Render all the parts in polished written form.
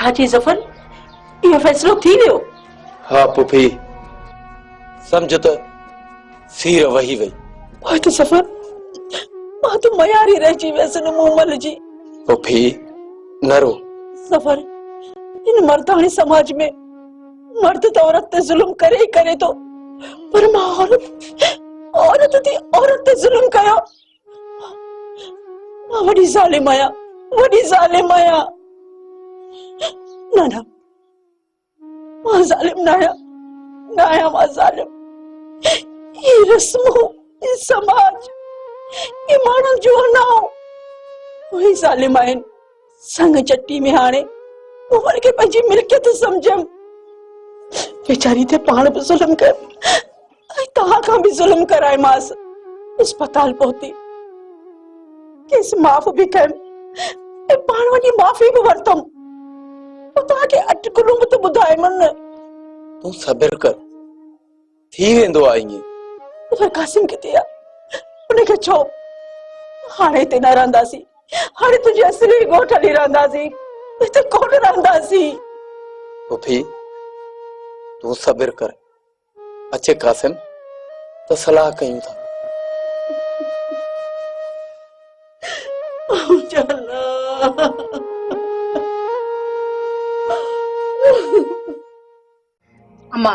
छाची जफर ये फैसलो थी वियो? हाँ पुफी समझ तो सीर वही वही ओए तो सफर मां तो मयारी रही वैसे न मुमल जी पुफी नरो सफर इन मर्दानी समाज में मर्द तो औरत ते जुल्म करे ही करे तो पर मां औरत थी औरत ते जुल्म कयो मां वडी जालिम आया ना ना मां जालिम ना आया मां जालिम ये रस्मों ये समाज ये मानव जो ना वही जालिम आहिन संग चट्टी में हाणे उमर के पंहिंजी मिल्कियत समझम बेचारी थे पाण भी जुल्म कर तहां खां भी जुल्म कराए मास अस्पताल पहुती केस माफ भी कर पाण वनी माफी भी वरतम तहां के अटकलूं तो बुधाए मन तू सब्र कर थी वेंदो आईंगे फिर कासिम किथे आ उनके छो हाणे ते न रहंदासी हाणे तुझे असली गोठ हली रहंदासी ते कोन रहंदासी पुफी तू सब्र कर अच्छे कासिम तो सलाह कयूं था अम्मा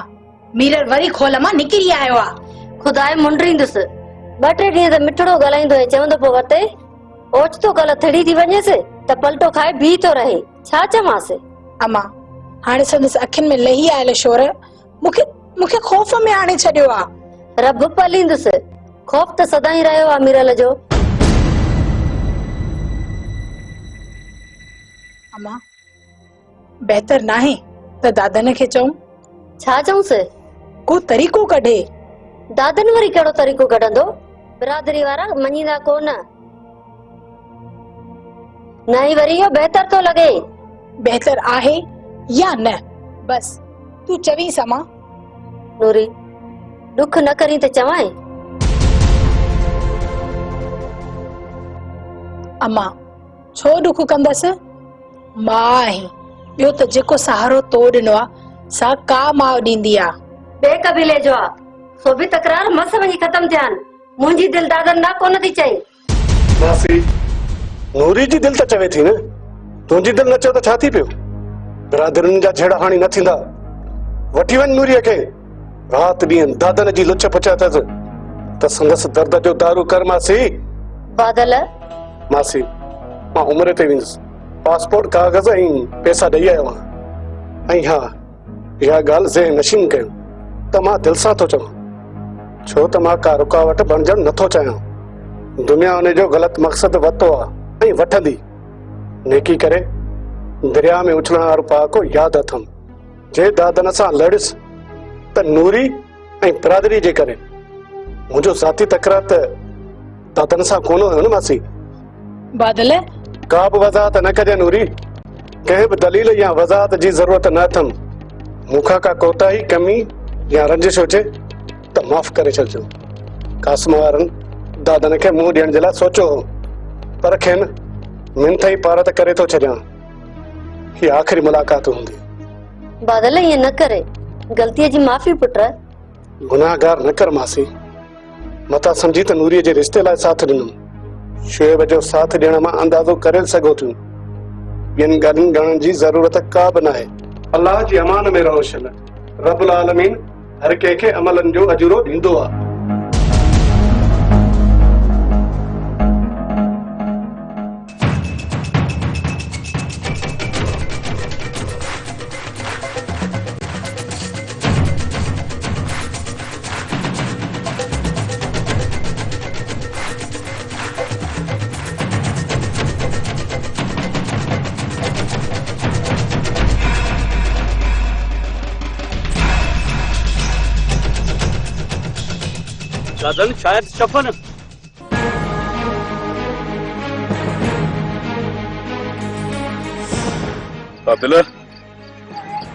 मीरर वरी खोल अम्मा निकिरी आयो आ खुदाए मुंडरींदुस बटे डी त मिठड़ो गलाइंदो है चवंदो पो वते ओचतो कल थड़ी थी वनेस त पलटो खाए भी तो रहे छा चमास अम्मा हाणे संदस अखिन में लही आयल शोर मुखे खौफ में आणे छडियो आ रब पलींदुस खौफ त सदा ही रहियो आ मीरल जो अम्मा बेहतर नाहे त दादन के चऊं छा चऊंस को तरीको कढे दादन वरी केड़ो तरीको कढंदो बिरादरी वारा मनीदा कोन नहीं वरी यो बेहतर तो लगे बेहतर आहे या न बस तू चवी समा नूरी दुख न करी त चवाए अम्मा छो दुख कंदस मां ही बियो त जेको सहारो तो दिनो आ सा का मां दींदी आ बे कबीले जो आ सो भी तकरार मस वनी खत्म थियान मुंजी दिल दादन ना कोन थी चई मासी नूरी जी दिल त चवे थी न तुंहिंजी दिल न चयो त छा थी पियो बिरादरनि जा छेड़ा हाणी न थींदा वठी वञ नूरीअ खे रात ॾींहं दादन जी लुच पचा अथसि त संदसि दर्द जो दारू कर मासी बादल मासी मां उमिरि ते वेंदुसि पासपोर्ट कागज़ ऐं पैसा ॾेई आयो आहियां ऐं हा इहा ॻाल्हि ज़हन नशीन कयो त मां दिलि सां थो चवां छो त मां का रुकावट बणजणु नथो चाहियां दुनिया उन जो ग़लति मक़सदु वरितो आहे ऐं वठंदी नेकी करे दरिया में उछलण वारो पहाको यादि अथमि जे दादन सां लड़िस त नूरी ऐं बिरादरी जे करे मुंहिंजो ज़ाती तकरार त दादन सां कोन हुयो न मासी बादल का बि वज़ाहत न कजे नूरी कंहिं बि दलील या वज़ाहत जी ज़रूरत न अथमि मूंखां का कोताही कमी या रंजिश हुजे त माफ़ करे छॾिजो कासिम वारनि दादन खे मुंहुं ॾियण जे लाइ सोचियो हो पर खेनि मिंथ ई पारत करे थो छॾियां ही आख़िरी मुलाक़ात हूंदी बादल ये न करे गलती जी माफी पुत्र गुनाहगार न कर मासी मता समझी त नूरीअ जे रिश्ते लाइ साथ ॾिनुमि शुएब जो साथ ॾियण मां अंदाज़ो करे सघो थियूं ॿियनि ॻाल्हियुनि ॼाणण जी ज़रूरत का बि नाहे अल्लाह जी अमान में रहो शल रब्बुल आलमीन हर कंहिंखे अमलनि जो अजूरो ॾींदो आहे दादन शायद शफन कातिल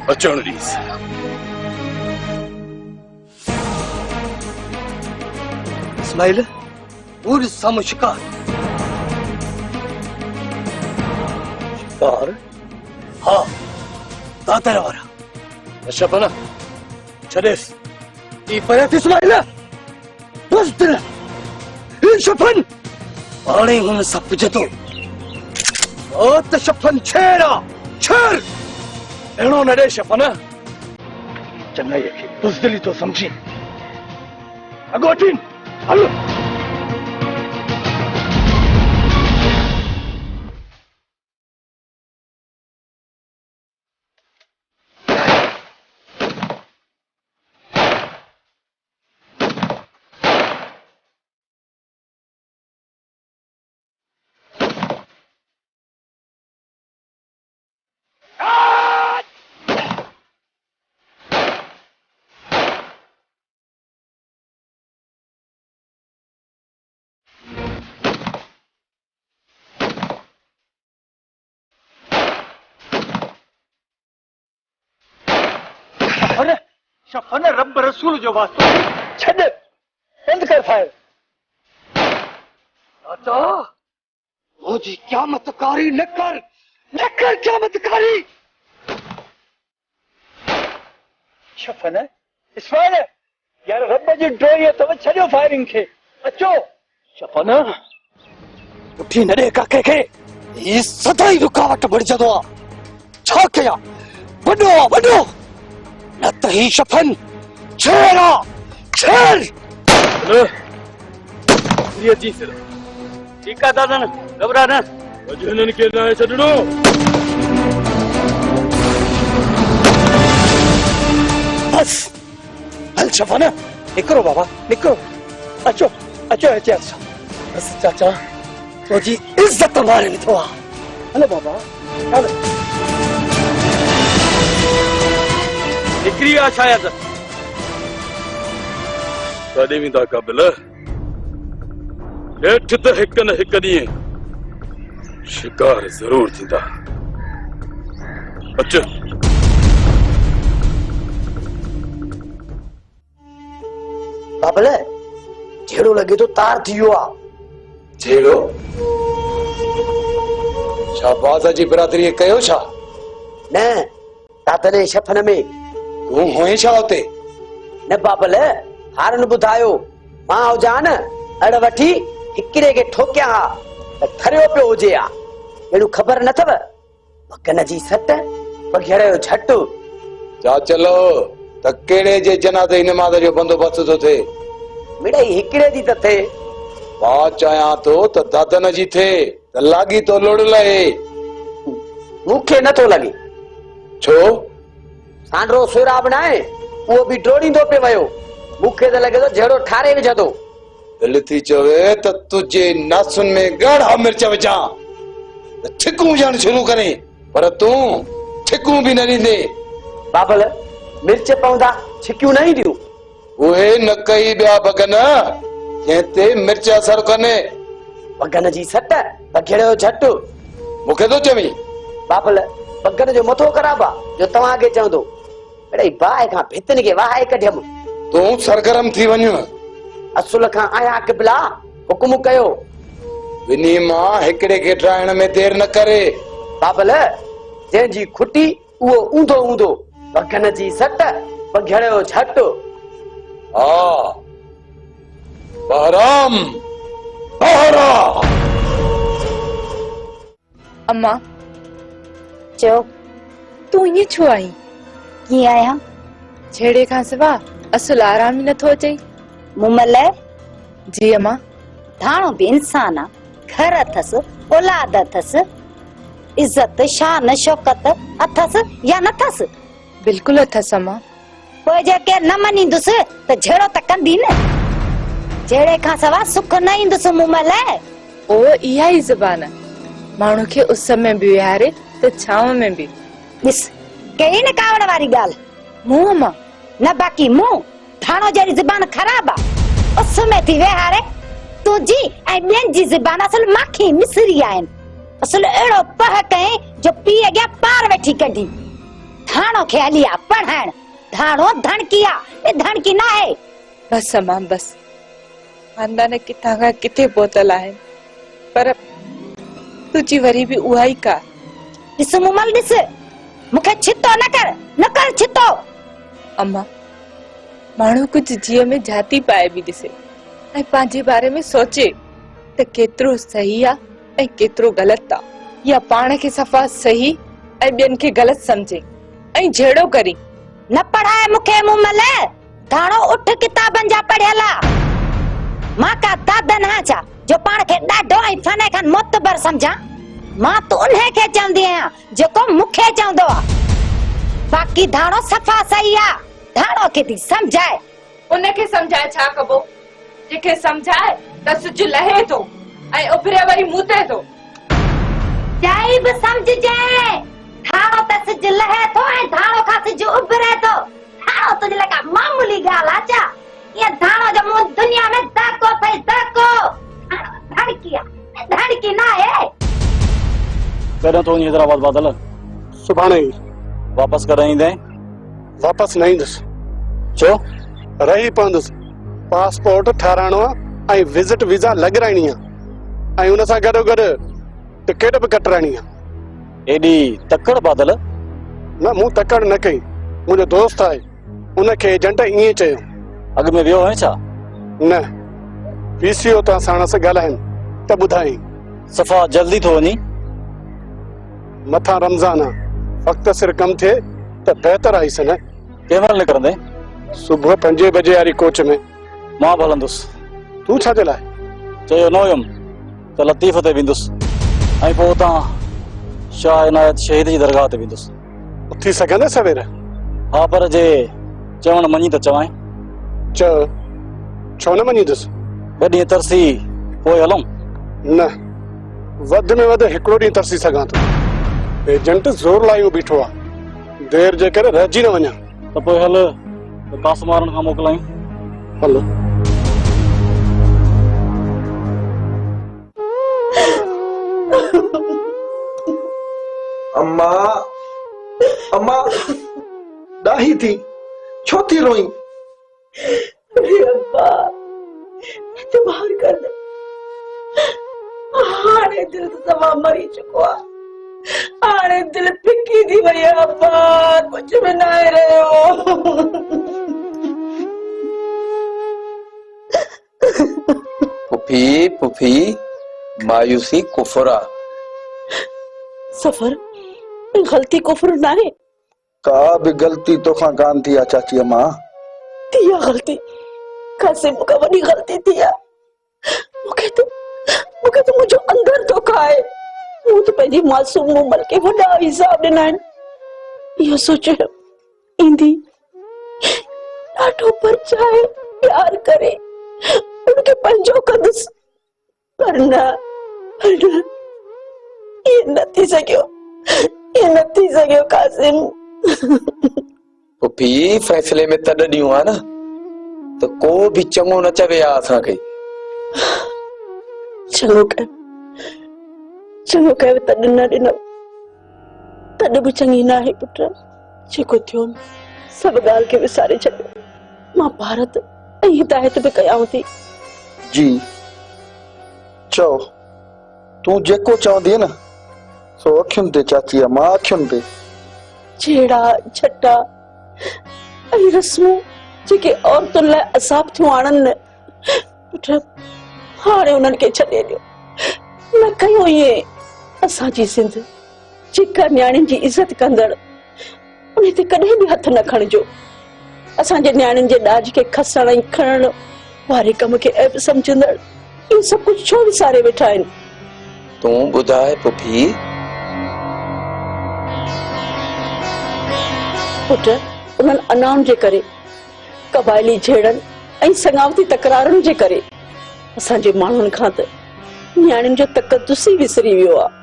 अचण ॾीस इस्माइल पूरी सम शिकार शिकार हाँ तातर वारा शपन छडेस ई परत इस्माइल बस तेरा ई शपन पाणी हुन सप जतो ओ त शपन छेड़ा छर एणो नडे शपन चंगाई के बुज़दिली तो समझी अगोटिन हलो अरे शफन रब रसूल जो वास्तो छद बंद कर फायर चाचा मुझे क़यामतकारी न कर क़यामतकारी शफन इस्माइल यार रब जी डोई तो छड़ियो फायरिंग के अचो शफन उठी नडे काके के ई सदाई रुकावट बढ़ जदो छा कया वडो न त ही शफन छेड़ा छेड़ ये जी सर ठीक है दादा न घबरा न अजनन के ना छडणो बस हल शफन निकरो बाबा निकरो अचो बस चाचा तो जी इज्जत मारे नहीं थोड़ा हेलो बाबा हेलो निकरी आ शायद कॾहिं वेंदा काबिल हेठि त हिक न हिक ॾींहुं शिकार ज़रूर थींदा अच बाबल झेड़ो लगे तो तार थियो आ झेड़ो शाहबाज जी बिरादरी कयो छा न तातले शफन में तू होए छा होते न बाबल हारन बुधायो मां हुजान अड़ वठी हिकड़े के ठोकिया हा त थरियो पियो हुजे आ एड़ू खबर न थव बकन जी सट बघेड़े जो झट जा चलो त केड़े जे जनाज़े नमाज जो बंदोबस्त तो थे मिड़ई हिकड़े दी त थे वा चाया तो त दादन जी थे त लागी तो लोड़ लए मुखे न तो लगी छो सांडरो सोरा बनाए वो भी ड्रोड़ींदो पे वयो मुखे त लगे तो झेड़ो ठारे विझंदो दिल थी चवे त तुझे नासुन में गाढ़ा मिर्च विझां त छिकू विझण शुरू करे पर तू छिकू भी न ॾींदे बाबल मिर्च पवंदा छिकियूं न ईंदियूं उहे न कई ॿिया बगन जंहिंते मिर्च असर कने बगन जी सट बघेड़े जो झट मूंखे तो चवी बाबल बगन जो मथो ख़राब आहे जो तव्हां खे चवंदो अड़े बाहि खां भितनि खे वाहे कढियमि तूं सरगरम थी वञ असुल खां आया क़िबला हुकुम कयो ॿिन्ही मां हिकड़े खे ठाहिण में देर न करे बाबल जंहिंजी खुटी उहो ऊंधो ऊंधो बगन जी सट बघेड़े जो झट हा बहराम बहरा अम्मा चयो तू ये छो आई कीअं आहियां छेड़े खां सिवा असुल आराम ही नथो अचई मुमल जी अम्मा धाणो भी इंसान आ घर अथस औलाद अथस इज्जत शान शौकत अथस या नथस बिल्कुल अथस अम्मा पोइ जेके न मञींदुसि त झेड़ो त कंदी न झेड़े खां सवा सुख न ईंदुसि मुमल ओ इहा ही ज़बान माण्हू खे उस में भी विहारे त छांव में भी ॾिस कई न कावड़ वारी ॻाल्हि मुंह अम्मा न बाक़ी मुंह धाणो जहिड़ी ज़बान ख़राब आ उस में थी विहारे तुंहिंजी ऐं ॿियनि जी ज़बान असल माखी मिसरी आहिनि असल अहिड़ो पह कयईं जो पीउ अॻियां पार वेठी कढी धाणो खे हली आ पढ़ाइण धाणो धणकी आ ए धणकी न आहे बस अम्मा बस खानदान किथां खां किथे पहुतल आहिनि पर तुंहिंजी वरी भी उहा ई का ॾिस मुमल ॾिस मुखे छितो न कर छितो। अम्मा माण्हू कुछ जीअ में जाती पाए भी ॾिसे ऐं पंहिंजे बारे में सोचे त केतिरो सही आहे ऐं केतिरो ग़लति आहे, या पाण खे सफ़ा सही ऐं ॿियनि खे ग़लति समझे ऐं जहिड़ो करी। न पढ़ाए मुखे मुमल धाणो उठ किताबन जा पढ़ियला। मां का दादन हाचा जो पाण खे ॾाढो ऐं फने खान मोतबर समझा। मां तो उन्हे खे चवंदी आहियां जेको मुखे चवंदो आहे। बाक़ी धाणो सफ़ा सही आहे, धाणो खे थी समझाए। उनखे समझाए छा कबो? जेके समझाए त सिज लहे थो ऐं उभरे वरी मूते थो। जाई बि समझजे, धाणो त सिज लहे थो ऐं धाणो खां सिज उभरे थो। धाणो तुझे लगा मामूली ॻाल्हि आहे छा? ये धाणो जो मुंह दुनिया में धको थई धको। धड़की ना है। कॾहिं तो वञी हैदराबाद बादल? सुभाणे ई। वापस कॾहिं ईंदे? वापस न ईंदुसि। छो? रही पवंदुसि। पासपोर्ट ठाराइणो आहे ऐं विज़िट वीज़ा लॻाराइणी आहे ऐं उन सां गॾोगॾु टिकट बि कटराइणी आहे। एॾी तकड़ बादल? न मूं तकड़ न कई, मुंहिंजो दोस्त आहे, उनखे एजेंट ईअं चयो। अॻ में वियो आहे छा? न, पीसीओ तां साण सां ॻाल्हाइनि त ॿुधाई। सफ़ा जल्दी थो वञी। मथां रमज़ान आहे, वक़्त सिर कम थिए त बहितर आई सने। कंहिं महिल निकिरंदे? सुबुह 5 बजे वारी कोच में। मां बि हलंदुसि। तूं छा जे लाइ? चयो न हुयमि त लतीफ़ ते वेंदुसि ऐं पोइ उतां शाह इनायत शहीद जी दरगाह ते वेंदुसि। उथी सघंदे सवेर? हा, पर जे चवण मञी त चवां। चओ, छो न मञींदुसि? ॿ ॾींहं तरसी पोइ हलूं? न, वध में वधि हिकिड़ो ॾींहुं तरसी सघां थो। एजेंट ज़ोर लायूं बीठो आहे, देर जे करे रहिजी न वञा। त पोइ हल कासम वारनि खां मोकिलायूं। हलो। अम्मा अम्मा ॾाही थी, छो थी रोई? अरे अब्बा तूं बाहर कर दे। हाणे दिल तमा मरी चुको आहे। हाणे दिल फिकी थी वई आहे अब्बा, कुछ भी न आहे रहियो। पुफी पुफी मायूसी कुफर आहे। सफर गलती कुफर ना है। का भी गलती तोखां कान थी आहे चाची अम्मा। तिया गलती कासिम का वॾी गलती थी आहे। मूंखे तो मुंहिंजो अंदर तो खाए। मूं तो पंहिंजी मासूम उमिरि खे वॾा हिसाब ॾिना आहिनि। इहो सोचियो ईंदी ॾाढो परचाए प्यार करे उनखे पंहिंजो कंदुसि, पर न ये न थी सघियो कासिम। पुफी फैसले में तॾहिं आहे न त को बि चङो न चवे आहे असांखे। चङो कयो तॾहिं न ॾिनो, तॾहिं बि चङी न आहे पुट। जेको थियो सभु ॻाल्हि खे विसारे छॾियो। मां भारत ऐं हिदायत बि कयां थी। जी चओ, तूं जेको चवंदी न सो अखियुनि ते चाची अम्मा, अखियुनि ते। छेड़ा छटा ऐं रस्मूं जेके औरतुनि लाइ असाब थियूं आणनि न पुट, हाणे उन्हनि खे छॾे ॾियो। न कयो ईअं। असांजी सिंध जेका न्याणियुनि जी इज़त कंदड़, उन ते कॾहिं बि हथ न खणिजो। असांजे न्याणियुनि जे ॾाज खे खसण ऐं खणण वारे कम खे ऐब सम्झंदड़ इहो सभु कुझु छो विसारे वेठा आहिनि? तूं ॿुधाए पुफी। पुट, उन्हनि अनाउनि जे करे, कबाइली झेड़नि ऐं संगावती तकरारुनि जे करे असांजे माण्हुनि खां त न्याणियुनि जो तक़दुस ई विसरी वियो आहे।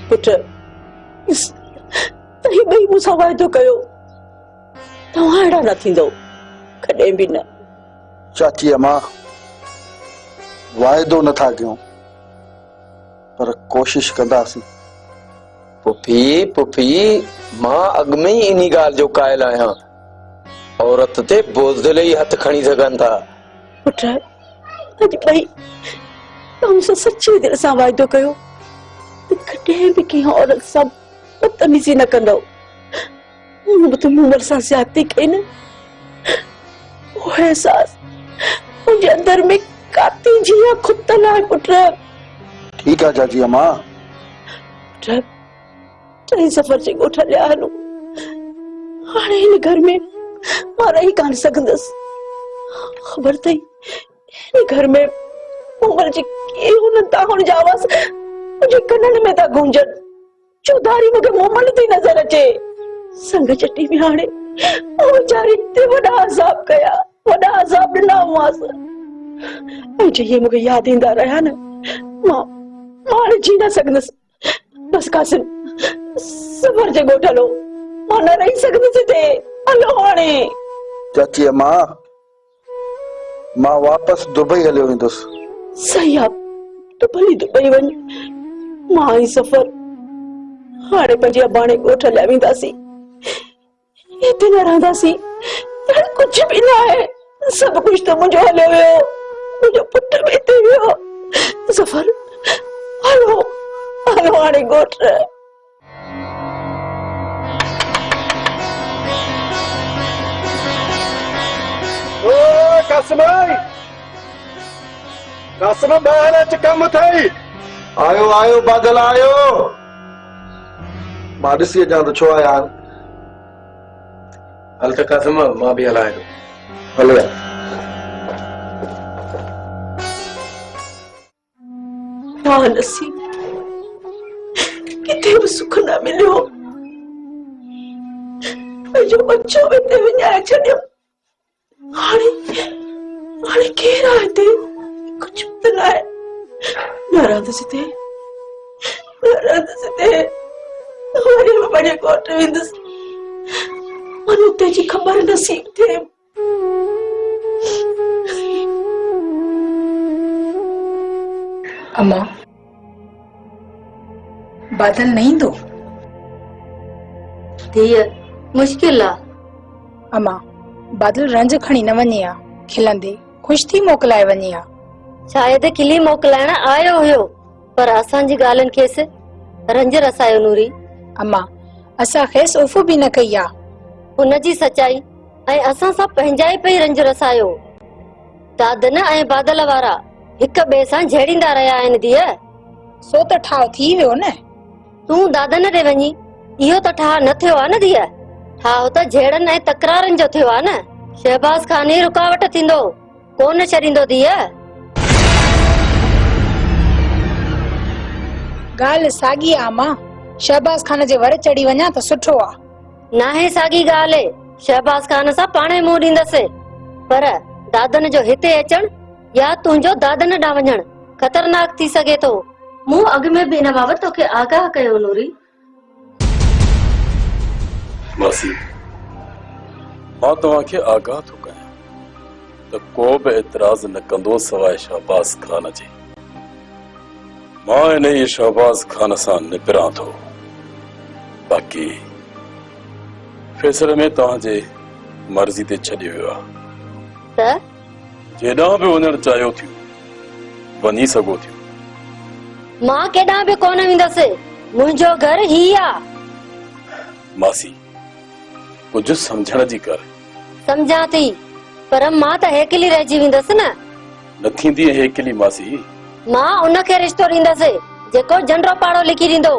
पुट, तव्हीं ॿई मूंसां वाइदो कयो, तव्हां अहिड़ा न थींदव कॾहिं बि न। चाची अम्मा, वाइदो नथा कयूं पर कोशिश कंदासीं। पुफी पुफी मां अॻ में ई इन ॻाल्हि जो क़ाइल आहियां। औरत ते बोझिल ई हथ खणी सघनि था। पुट, अॼु ॿई तव्हां मूंसां सची दिलि सां वाइदो कयो त कॾहिं बि कंहिं औरत सां बदतमीज़ी न कंदो। मूं त मूं भरिसां ज्यादती कई न। वो एहसास मुंहिंजे अंदर में काती जीअं खुदल आहे पुट। ठीक है चाची अम्मा। पुट टई सफ़र जे ॻोठ लिया हलूं। हाणे हिन घर में मां रही कान सघंदसि। ख़बर अथई हिन घर में उमिरि जे केहूं ताहुण जा आवाज़ मुंहिंजे कननि में था गूंजनि। चौधारी मूंखे मोमल थी नज़र अचे। संग चटी में हाणे वो वीचारी ते वॾा अज़ाब कया, वॾा अज़ाब ॾिना हुआसि। ऐं जे इहे मूंखे यादि ईंदा रहिया न, मां हाणे जी न सघंदसि। बसि कासिम सफ़र जे ॻोठ हलो, मां न रही सघंदसि हिते। हलो हाणे। चाची अम्मा मां वापसि दुबई हलियो वेंदुसि। सही आहे, तूं भली दुबई वञ। मां ही सफ़र हाणे पंहिंजे अबाणे ॻोठ हलिया वेंदासीं। हिते न रहंदासीं। कुझु बि न आहे। सभु कुझु त मुंहिंजो हलियो वियो। मुंहिंजो पुट बि हिते वियो। सफ़र हलो हलो हाणे ॻोठ। ओ कासिम कासिम ॿाहिरि अच, कमु अथई। आयो आयो बादल आयो। मां ॾिसी अचां त छो आया आहिनि। हल त कासिम मां बि हलाए थो। हलो वाह नसीब, किथे बि सुख न मिलियो। पंहिंजो बच्चो बि हिते विञाए छॾियो। हाणे हाणे केरु आहे हिते? कुझु बि न आहे। न रहंदसि हिते, न रहंदसि हिते। वरी बि पंहिंजे ॻोठ वेंदसि। मन उते जी ख़बर नसीब थिए। अम्मा बादल न ईंदो? धीअ मुश्किल आ। अम्मा बादल रंज खणी न वञे आ, खिलंदे ख़ुशि थी मोकिलाए वञे आ। शायदि खिली मोकिलाइण आयो हुयो, पर असांजी ॻाल्हियुनि खेसि रंज रसायो नूरी। अम्मा असां खेसि उफ़ बि न कई आ। हुनजी सच्चाई ऐं असां सां पंहिंजा ई पई रंज रसायो। दादन ऐं बादल वारा हिक ॿिए सां झेड़ींदा रहिया आहिनि धीअ। सो त ठाव थी वियो न। तूं दादन ॾे वञी इहो त ठाह न थियो आ न धीअ। ठाह त झेड़नि ऐं तकरारनि जो थियो आ न। शहबाज़ खान ई रुकावट थींदो, कोन छॾींदो धीअ। ॻाल्हि साॻी आ अम्मा। शहबाज़ खान जे वर चढ़ी वञा त सुठो आ। नाहे साॻी ॻाल्हि। शहबाज़ खान सां पाणे मुंहुं ॾींदसि, पर दादन जो हिते अचण या तुंहिंजो दादन ॾांहुं वञण ख़तरनाक थी सघे थो। मूं अॻु में बि हिन बाबति तोखे आगाह कयो नूरी। मासी मां तव्हांखे आगाह थो कयां त को बि एतिराज़ न कंदो सवाइ शहबाज़ खान जे। मां इन ई शहबाज़ खान सां निबिरां थो। बाक़ी फैसले में तव्हांजे मर्ज़ी ते छॾियो वियो आहे। जेॾां बि वञणु चाहियो थियो वञी सघो थियो। मां केॾां बि कोन वेंदसि। मुंहिंजो घर ही आ। मासी कुझु सम्झण जी कर। समझां थी, पर मां त हेकिली रहिजी वेंदसि न। न थींदी हेकिली मासी। मां उनखे रिश्तो ॾींदसि जेको जंडो पाड़ो लिखी ॾींदो।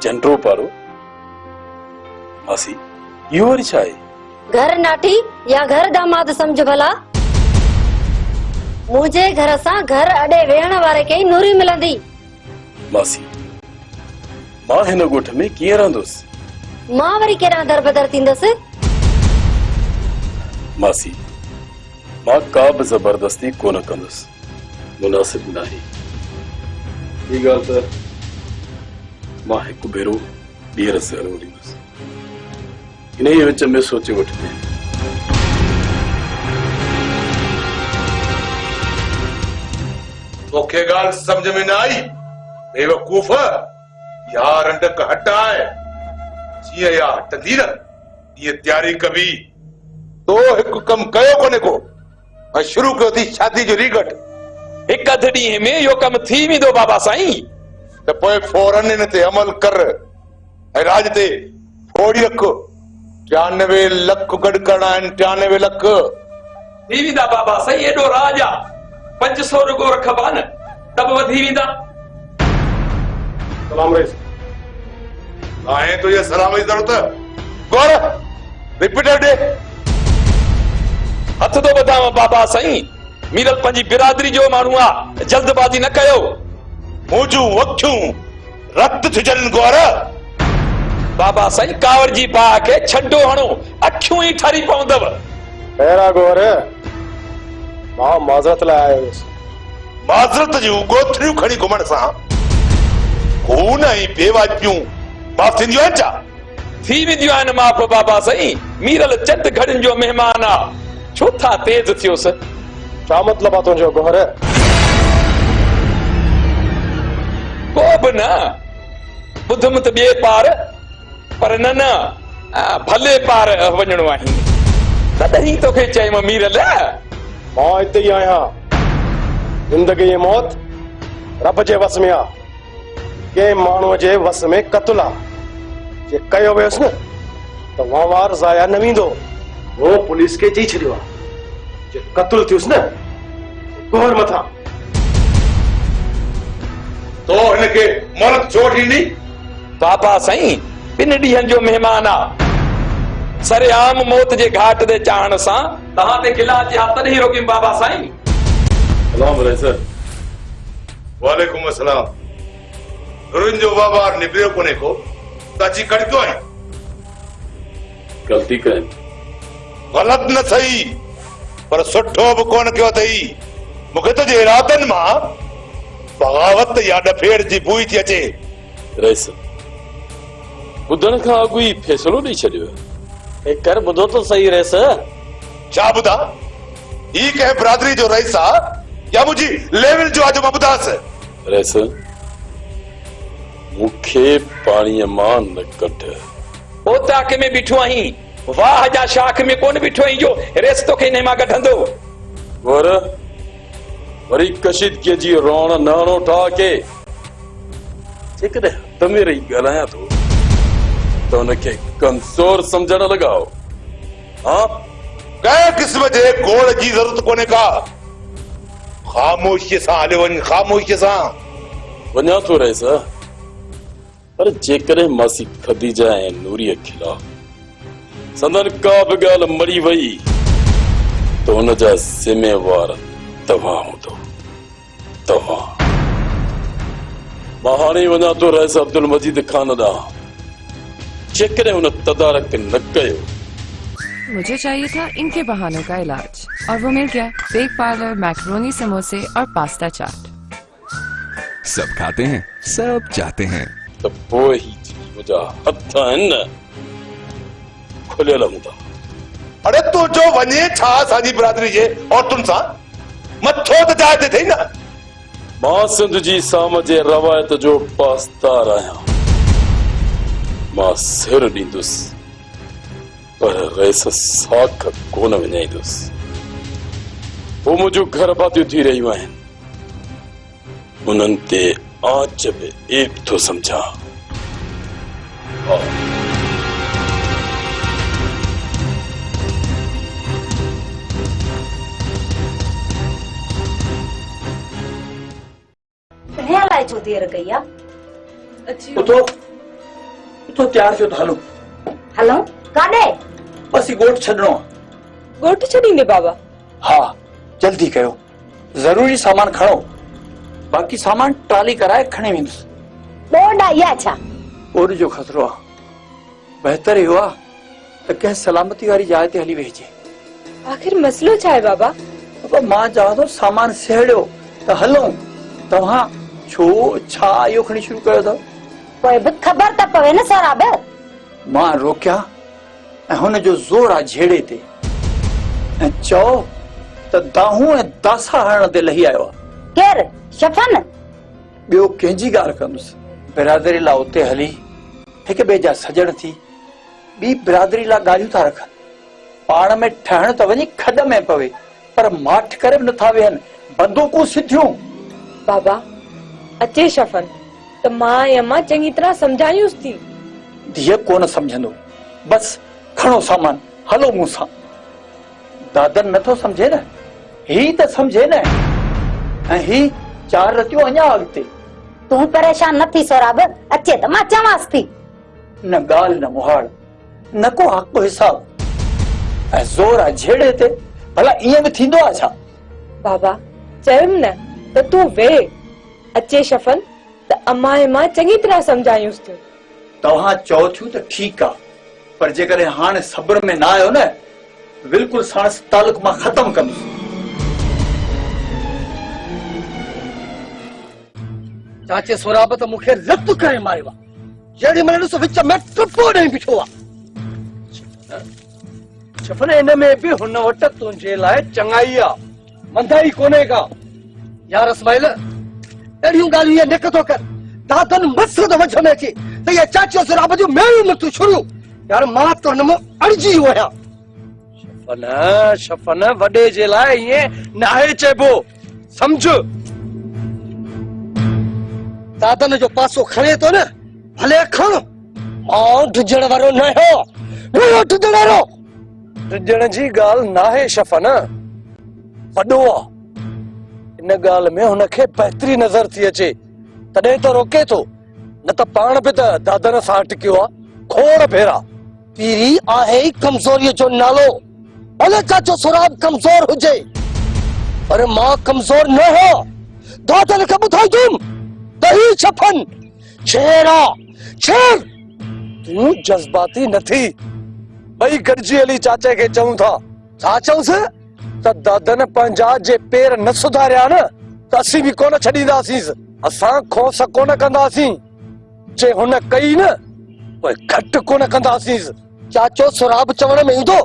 जंडो पाड़ो? मासी इहो वरी छा आहे? घर नाठी या घर दामाद समझ भला। मुंहिंजे घर सां घर अॾे वेहण वारे खे नूरी मिलंदी। मासी मां हिन ॻोठ में कीअं रहंदुसि? मां वरी केॾां दरबदर थींदसि? मासी मां का बि ज़बरदस्ती कोन कंदुसि। मुनासिब नाहे। ॿी ॻाल्हि त मां हिकु भेरो ॿीहर ज़रूरु ॾींदुसि। इन ई विच में सोचे वठिजे। तोखे ॻाल्हि सम्झ में न आई बेवकूफ़? यार रंडक हट आहे। जीअं या हटंदी न ये तैयारी कबी। तो हिकु कम कयो कोने को ऐं शुरू कयो थी शादी जो रीगट। हिकु अधु ॾींहं में इहो कमु थी वेंदो बाबा साईं। त पोइ फौरन इन ते अमल कर। ऐं राज ते फोड़ी रख। 93 लख गॾु करणा आहिनि। 93 लख थी वेंदा बाबा सही। एॾो राज आ 500 रुगो रखबा न तब वधी वेंदा। सलाम रईस। आहे तुझे सलाम जी ज़रूरत। गौर रिपीटर दे। हथ तो बधाव बाबा सही। मीरल पंजी बिरादरी जो माण्हू आ, जल्दबाजी न कयो। मुंहिंजूं अखियूं रत थिजनि। गौर बाबा सही कावर जी बाह खे छॾो हणो, अखियूं ई ठरी पवंदव। पहिरां गौर मां माज़रत लाइ आयो हुयुसि। माज़रत जूं गोथरियूं खणी घुमण सां खून ऐं बेवाजियूं माफ़ थींदियूं आहिनि छा? थी वेंदियूं आहिनि माफ़ बाबा सही। मीरल चंद घड़ियुनि जो महिमान आ, छो था तेज थियोसि? छा मतिलबु आहे तुंहिंजो गौर? को बि न, ॿुधुमि त ॿिए पार, पर न न भले पार वञणो आहे। तॾहिं तोखे चयमि मीरल मां हिते ई आहियां। ज़िंदगी ऐं मौत रब जे वस में आहे। कंहिं माण्हूअ जे वस में क़त्ल आहे। जे कयो वियुसि न त वहिंवार ज़ाया न वेंदो। वो पुलिस खे चई छॾियो आहे जे क़त्ल थियुसि न गौर मथां। तो हिनखे मोहलत छो ॾींदी? बाबा साईं 2 ॾींहंनि जो महिमान आ। सरेआम मौत जे घाट ते चाहण सां तव्हां ते गिला थिया तॾहिं रोकियमि बाबा साईं। सलाम रईस। वालेकुम अस्सलाम। गुरुनि जो वाबार निबियो कोने को ताची कड़ियो आई। गलती कई गलत न सही पर सुठो बि कोन कयो अथई। मूंखे त जे इरादनि मां बगावत या डफेड़ जी बुई थी अचे। रईस ॿुधण खां अॻु ई फ़ैसिलो ॾेई छॾियो। एक कर ॿुधो तो सही रईस। छा ॿुधा? ही कंहिं बिरादरी जो रईस आहे या मुंहिंजी लेवल जो आहे जो मां ॿुधांसि? रईस मूंखे पाणीअ मां न कढ। पोताके में बीठो आहीं, वाह जा शाख में कोन बीठो आहीं जो रेस तोखे इन मां कढंदो। और वरी कशीदगीअ जी रोण नाणो ठा के जेकॾहिं हथ में रही ॻाल्हायां थो त हुनखे कमज़ोर सम्झण लॻाओ। हाँ कंहिं क़िस्म जे गोड़ जी ज़रूरत कोन्हे का। ख़ामोशीअ सां हलियो वञ। ख़ामोशीअ सां वञा थो रईस, पर जेकॾहिं मासी खदीजा ऐं नूरीअ खिलाफ संदन का बि ॻाल्हि मरी वई त हुन जा ज़िम्मेवार तव्हां हूंदो। तव्हां। मां हाणे वञा थो रईस अब्दुल मजीद खान ॾांहुं। जेकॾहिं हुन तदारक न कयो। मुझे चाहिए था इनके बहानों का इलाज और वो मिल गया। बेक पार्लर, मैक्रोनी, समोसे और पास्ता चाट। सब खाते हैं, सब चाहते हैं। त पोइ ही मुंहिंजा हथ आहिनि न खुलियल हूंदा। अरे तू जो वञे छा असांजी बिरादरी जे औरतुनि सां? मथो त जाइ ते थई न। मां सिंध जी साम जे रवायत जो पासदार आहियां। मां सिर ॾींदुसि पर रईस साख कोन विञाईंदुसि। वो मुंहिंजूं घर भातियूं थी रहियूं आहिनि, उन्हनि ते आंच बि एब थो सम्झां। भेण लाइ छो देर कई आहे? उथो उथो तयार थियो त हलो। हलो काॾे? बस ही गोठ छॾणो आहे। गोठ छॾींदे बाबा? हाँ जल्दी कयो, जरूरी सामान खणो, बाक़ी सामान ट्राली कराए खणी वेंदुसि। बोर्ड आई आहे छा? बोर्ड जो खतरो आहे। बहितर इहो आहे त कंहिं सलामती वारी जाइ ते हली वेहिजे। आखिर मसलो छा आहे बाबा? बाबा मां चवां थो सामान सेड़ियो त हलूं। तव्हां छो छा इहो खणी शुरू कयो अथव? पोइ बि ख़बर त पवे न सराब। मां रोकिया ऐं हुन जो ज़ोर आहे झेड़े ते ऐं चओ त दाहूं ऐं दासा हणण ते लही आयो आहे। केर? शफन? ॿियो कंहिंजी ॻाल्हि कंदुसि। बिरादरी लाइ उते हली हिक ॿिए जा सजण थी ॿी बिरादरी लाइ ॻाल्हियूं था रखनि। पाण में ठहण त वञी खॾ में पवे पर माठ करे बि नथा वेहनि। बंदूकूं सिधियूं। बाबा अचे शफन त मां ऐं अम्मा चङी तरह समझायूंसि थी। धीअ कोन सम्झंदो। बस खणो सामान हलो मूंसां। दादन नथो सम्झे न, ही त सम्झे न। ऐं ही 4 रतियूं अञा अॻिते। तू परेशान न थी सोराब, अचे त मां चवांसि थी। न ॻाल्हि न मुहाड़, न को हक़ हिसाब ऐं ज़ोर आहे झेड़े ते। भला ईअं बि थींदो आहे छा? बाबा चयमि न त तूं वेह, अचे शफ़न त अम्मा ऐं मां चङी तरह सम्झायूंसि थियूं। तव्हां चओ थियूं त ठीकु आहे, पर जेकॾहिं हाणे सब्र में न आयो न, बिल्कुलु साणस तालुक मां ख़तम कंदुसि। चाचे सोराब त मूंखे रद्द करे मारियो आहे। जेॾी महिल ॾिसो विच में टुपो ॾेई बीठो आहे। छफन इन में बि हुन वटि तुंहिंजे लाइ चङाई आहे, मंदाई कोन्हे का। यार इस्माइल, अहिड़ियूं ॻाल्हियूं न कथो कर। दादन मस त वझ में अचे त ये चाचे सोराब जूं मेयूं न तूं छुरियूं। यार मां त हुन में अड़जी वियो आहियां। शफन वॾे जे लाइ ईअं नाहे चइबो, सम्झ। दादन जो पासो खणे थो न, भले खण। मां डिजण वारो न आहियां, डिजण वारो। डिजण जी ॻाल्हि नाहे शफन, वॾो आहे। इन ॻाल्हि में हुनखे बहितरी नज़र थी अचे, तॾहिं त रोके थो। न त पाण बि त दादन सां टिकियो आहे, खोड़ भेरा। पीरी आहे ई कमज़ोरीअ जो नालो। भले चाचो सोराब कमज़ोर हुजे, पर मां कमज़ोर न आहियां। दादन खे ॿुधाइजुमि त ही छफन शेर आहे, शेर। तूं जज़्बाती न थी। ॿई गॾिजी हली चाचे खे चऊं था। छा चऊंसि त दादन पंहिंजा जे पेर न सुधारिया न त असीं बि कोन छॾींदासींसि। असां खोस कोन कंदासीं। जे हुन कई न, पोइ घटि कोन कंदासींसि। चाचो सोराब चवण में ईंदो।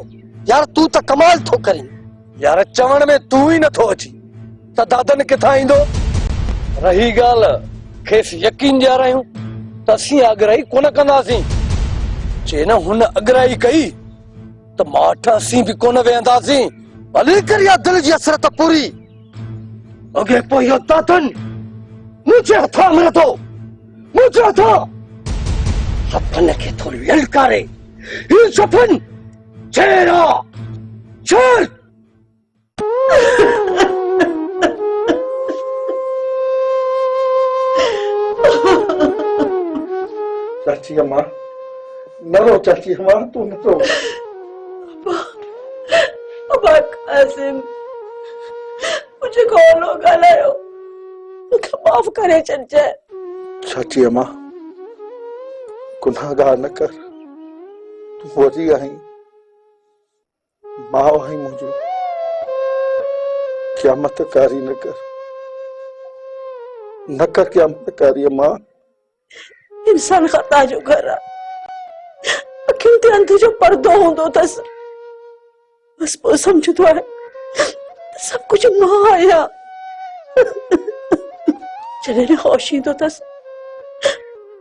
यार तूं त कमाल थो करीं। यार चवण में तूं ई नथो अची त दादन किथां ईंदो। रही ॻाल्हि खेसि यकीन ॾियारायूं त असीं अॻराई कोन कंदासीं। जे न हुन अॻराई कई त माठ असीं बि कोन वेहंदासीं। भले कर या दिल जी असरत पूरी। अॻे पोइ इहो दादन मुंहिंजे हथां में थो, मुंहिंजे हथां। सपन खे थोरी ललकारे। ही सपन शेर आहे, शेर। चाची अम्मा न रो, चाची अम्मा तू न रो। अबा कासिम, मुझे कौन ॻाल्हायो, मूंखे माफ़ करे छॾिजे। चाची अम्मा गुनाहगार न कर। तू वॾी आहीं, माउ आहीं मुंहिंजी। क़यामत कारी न कर, न कर क़यामत कारी अम्मा। इंसान ख़ता जो घर आहे। अखियुनि ते अंध जो पर्दो हूंदो अथसि। बसि पोइ सम्झंदो आहे त सभु कुझु मां आहियां। जॾहिं होश ईंदो अथसि,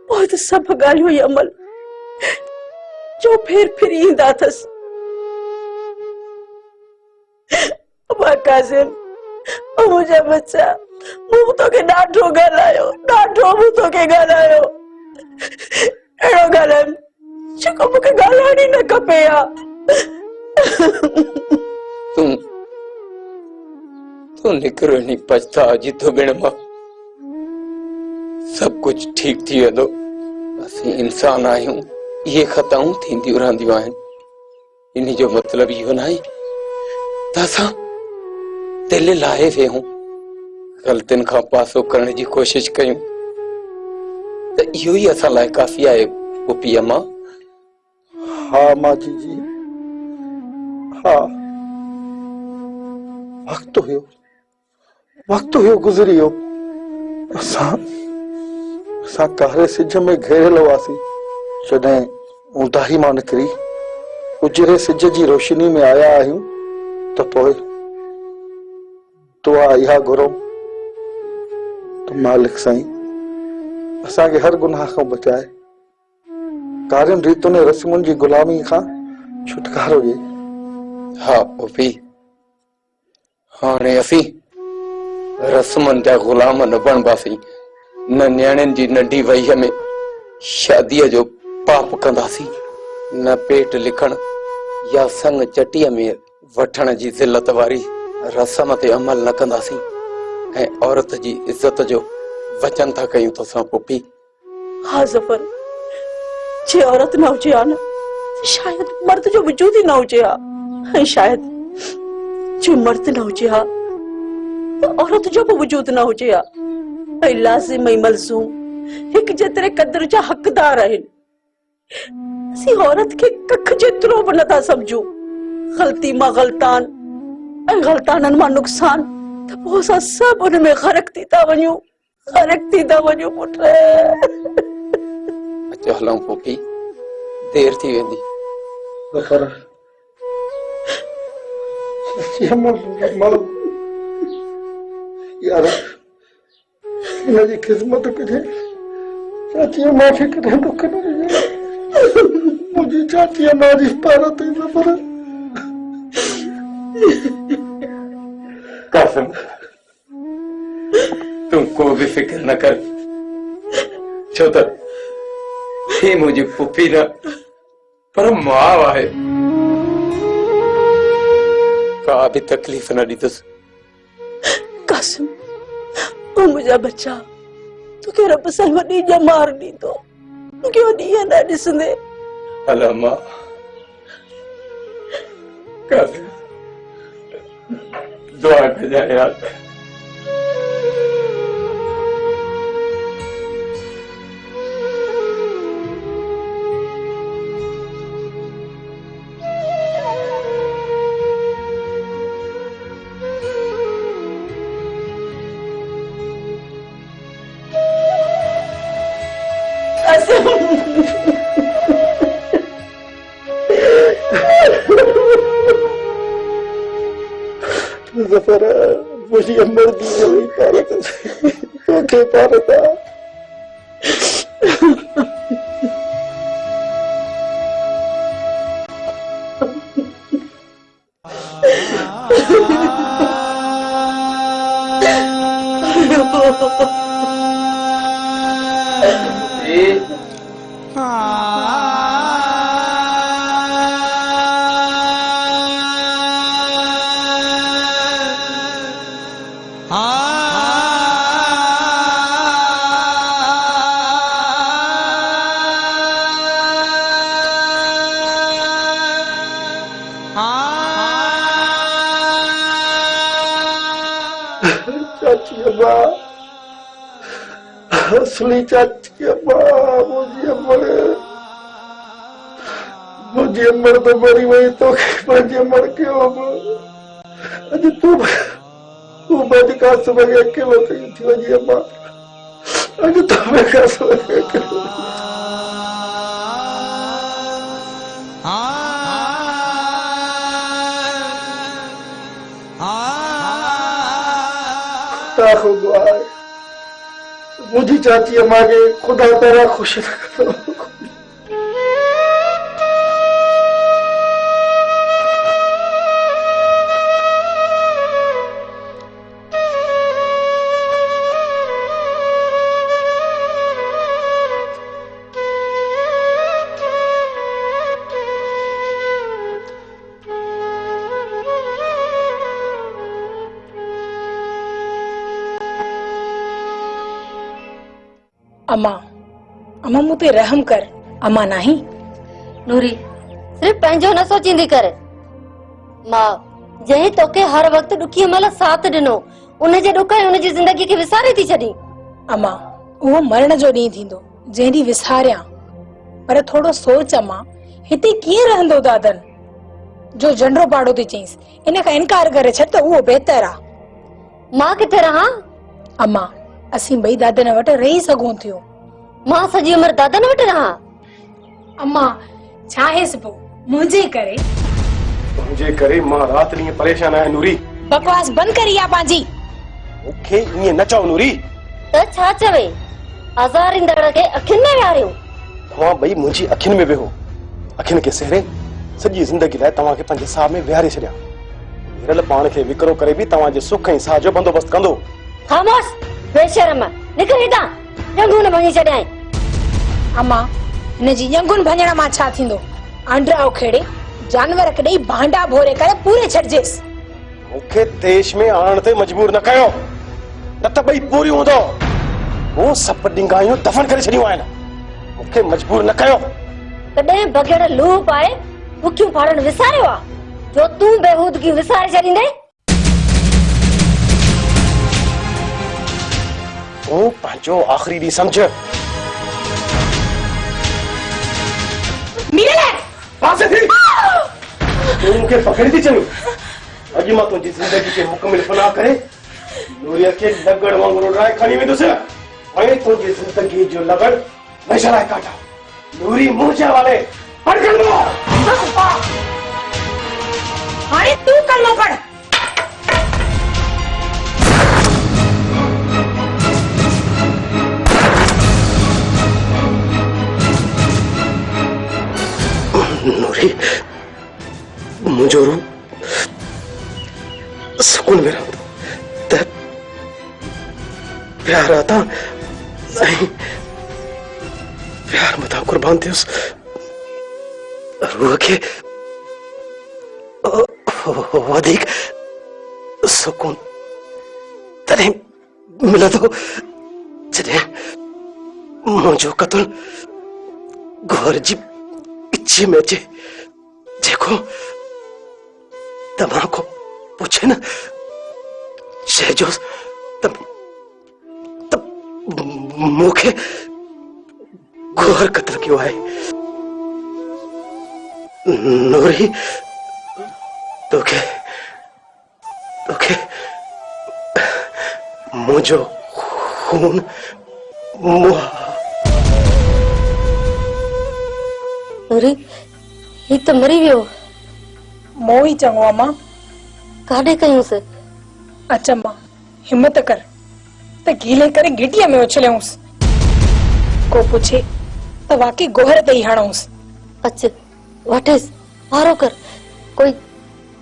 पोइ त सभु ॻाल्हियूं ई अमल जो फेर फिरी ईंदा अथसि। अबा कासिम, मुंहिंजा बच्चा, मूं तोखे ॾाढो ॻाल्हायो, ॾाढो मूं तोखे ॻाल्हायो। अहिड़ो ॻाल्हाइम जेको मूंखे ॻाल्हाइण ई न खपे हा। तूं निकिरो नी पछता जी तो भेण मां। सब कुछ ठीक थी वेंदो। असीं इंसान आहियूं, ये खताऊं थींदियूं रहंदियूं आहिनि। इन जो मतलब इहो न आहे त असां दिलि लाहे वेहूं, ग़लतियुनि खां पासो करण जी कोशिश कयूं त इहो ई असां लाइ काफ़ी आहे। पुपी अम्मा। हाँ माँ जी, हाँ वक्त हुयो गुज़री वियो। असां कारे सिज में घेरियल हुआसीं। जॾहिं ऊंदाही मां निकिरी उजरे सिज जी रोशनी में आया आहियूं त पोइ दुआ इहा घुरो त मालिक साईं असांखे हर गुनाह खां बचाए, कारियुनि रीतुनि ऐं रस्मुनि जी गुलामी खां छुटकारो ॾिए। हाँ पुपी, हाणे असीं रस्मनि जा गुलाम न बणबासीं, न न्याणियुनि जी नंढी वहीअ में शादीअ जो पाप कंदासीं न पेट लिखण या संग चटीअ में वठण जी ज़िलत वारी रस्म ते अमल न कंदासीं ऐं औरत जी इज्जत जो वचन था कयूं तोसां पुपी। हाँ ज़फर, जे औरत न हुजे हा न शायद मर्द जो वजूद ही न हुजे हा, ऐं शायद जे मर्द न हुजे हा तो औरत जो भी वजूद न हुजे हा। ऐं लाज़िम ऐं मलज़ूम एक जेतरे कदर जा हकदार आहिनि। असीं औरत के कख जेतिरो भी नथा समझूं। गलती मां गलतान ऐं गलताननि मां नुक़सान त पोइ असां सभु उन में ग़रक़ थी था वञूं, ग़रक़ थी था वञूं पुट। अचो हलूं पुपी, देर थी वेंदी। ज़फर यार इनजी ख़िदमत कजे, चाची माफ़ी कॾहिं दुख न ॾिजे। मुंहिंजी चाची माजी पार ते ज़फर। कासिम, तुम को भी फिक्र न कर, छो त ही मुंहिंजी पुफी न पर मां आहे। का भी तकलीफ़ न ॾींदुसि। कासिम, तू मुंहिंजा बच्चा तोखे रब साईं वॾी ॼमार ॾींदो, तोखे वॾी न ॾिसंदे। हल मां कासिम दुआ कजां यार। ज़फर मुझी मर्दी हुई पारत तोखे पारता। चाची अम्मा, असली चाची अम्मा, मुझे अमर तो मरी वही तो मुझे अमर क्यों अज तू बज का समय अकेलो थी वही अम्मा, अज तो मैं का समय अकेलो। मुझी चाची अम्मा के खुदा तारा खुश रखो। अम्मा, अम्मा मुझ पे रहम कर। अम्मा नहीं नूरी, सिर्फ पंहिंजो न सोचींदी कर। मां जंहिं तोखे हर वक्त दुखी महिल साथ ॾिनो, उन जे ॾुख ऐं उन जी ज़िंदगी खे विसारे थी छॾी। अम्मा, उहो मरण जो ॾींहुं थींदो जंहिं ॾींहुं विसारियां, पर थोड़ो सोच अम्मा, हिते कीअं रहंदो दादन? जो जंडो पाड़ो थी चईंसि, इन खां इनकार करे छॾ त उहो बहितर आहे। मां किथे रहां? अम्मा, असीं ॿई दादन वटि रही सघूं थियूं। मां सॼी उमिरि दादन वटि रहां? अम्मा, छा आहे सुबुह मुंहिंजे करे मां रात ॾींहुं परेशान आहियां नूरी। बकवास बंद करी आ पांजी। मूंखे ईअं न चओ नूरी। त छा चवे? आज़ार ईंदड़ खे अखियुनि में विहारियो। तव्हां ॿई मुंहिंजी अखियुनि में वेहो, अखियुनि खे सहरे सॼी ज़िंदगी लाइ तव्हांखे पंहिंजे साह में विहारे छॾिया। विरल पाण खे विकिरो करे बि तव्हांजे सुख ऐं साह जो बंदोबस्त कंदो। ख़ामोश, बेशर्म, निकिर हितां, चङो न वञी छॾियां। अम्मा, हिनजी यंगुन भञण मां छा थींदो? आंड्रा उखेड़े जानवर के ॾेई भांडा भोरे करे पूरे छॾजेस। मूंखे देश में आणण ते मजबूर न कयो, न त ॿई पूरी हूंदो। वो सप डिंगायूं दफन करे छॾियूं आहिनि, मूंखे मजबूर न कयो। कॾहिं बगेड़ लूह पाए बुखियूं फाड़ण विसारियो आ जो तूं बेहूदगी विसारे छॾींदे? तूं पंहिंजो आख़िरी ॾींहुं सम्झ। पासे थी तूं मूंखे पकड़ी थी चईं। अॼु मां तुंहिंजी ज़िंदगी खे मुकमिल फना करे नूरिया खे लॻड़ वांगुरु उड़ाए खणी वेंदुसि ऐं तुंहिंजी ज़िंदगी जो लॻड़ हमेशह लाइ काटा। नूरी मुंहिंजे वाले पढ़ कलमो। हाणे तूं कलमो पढ़। नूरी मुंहिंजो रूह सुकून में रहंदो त प्यार आता ऐं प्यार मथां कुर्बान थियुसि। रूह खे वधीक सुकून तॾहिं मिलंदो जॾहिं मुंहिंजो क़त्ल घोर जी इच्छी में अचे, जेको तव्हां को पूछे न चइजो त मूंखे घोर क़त्ल कयो आहे। नूरी तोखे मुंहिंजो खून नूरी ही त मरी वियो। मोह ई चङो अम्मा। काॾे कयूंसि? अच अम्मा, हिम्मत कर त गीले करे गिटीअ में उछलियूंसि। को पुछे त वाकई गोहर ते ई हणूंसि। अच वठेसि, वारो कर, कोई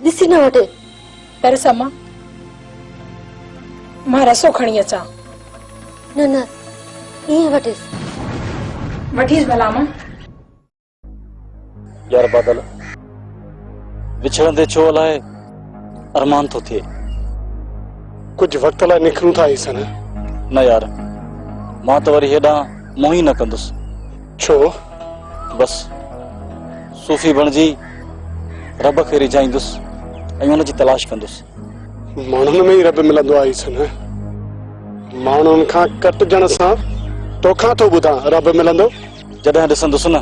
ॾिसी न वठे। तरस अम्मा, मां रसो खणी अचां। न न ईअं वठेसि। वठीस भला अम्मा। यार बादल, विछड़ंदे छो अलाए अरमान तो थिए। कुछ वक्त लाइ निकरूं था ईसन। न यार, मां तो वरी हेॾां मोही न कंदुसि। छो? बस सूफ़ी बणजी रब खे रिझाईंदुसि ऐं हुनजी तलाश कंदुसि। माण्हुनि में ई रब मिलंदो आहे ईसन। माण्हुनि खां कटजण सां तोखां थो ॿुधां रब मिलंदो। जॾहिं ॾिसंदुसि न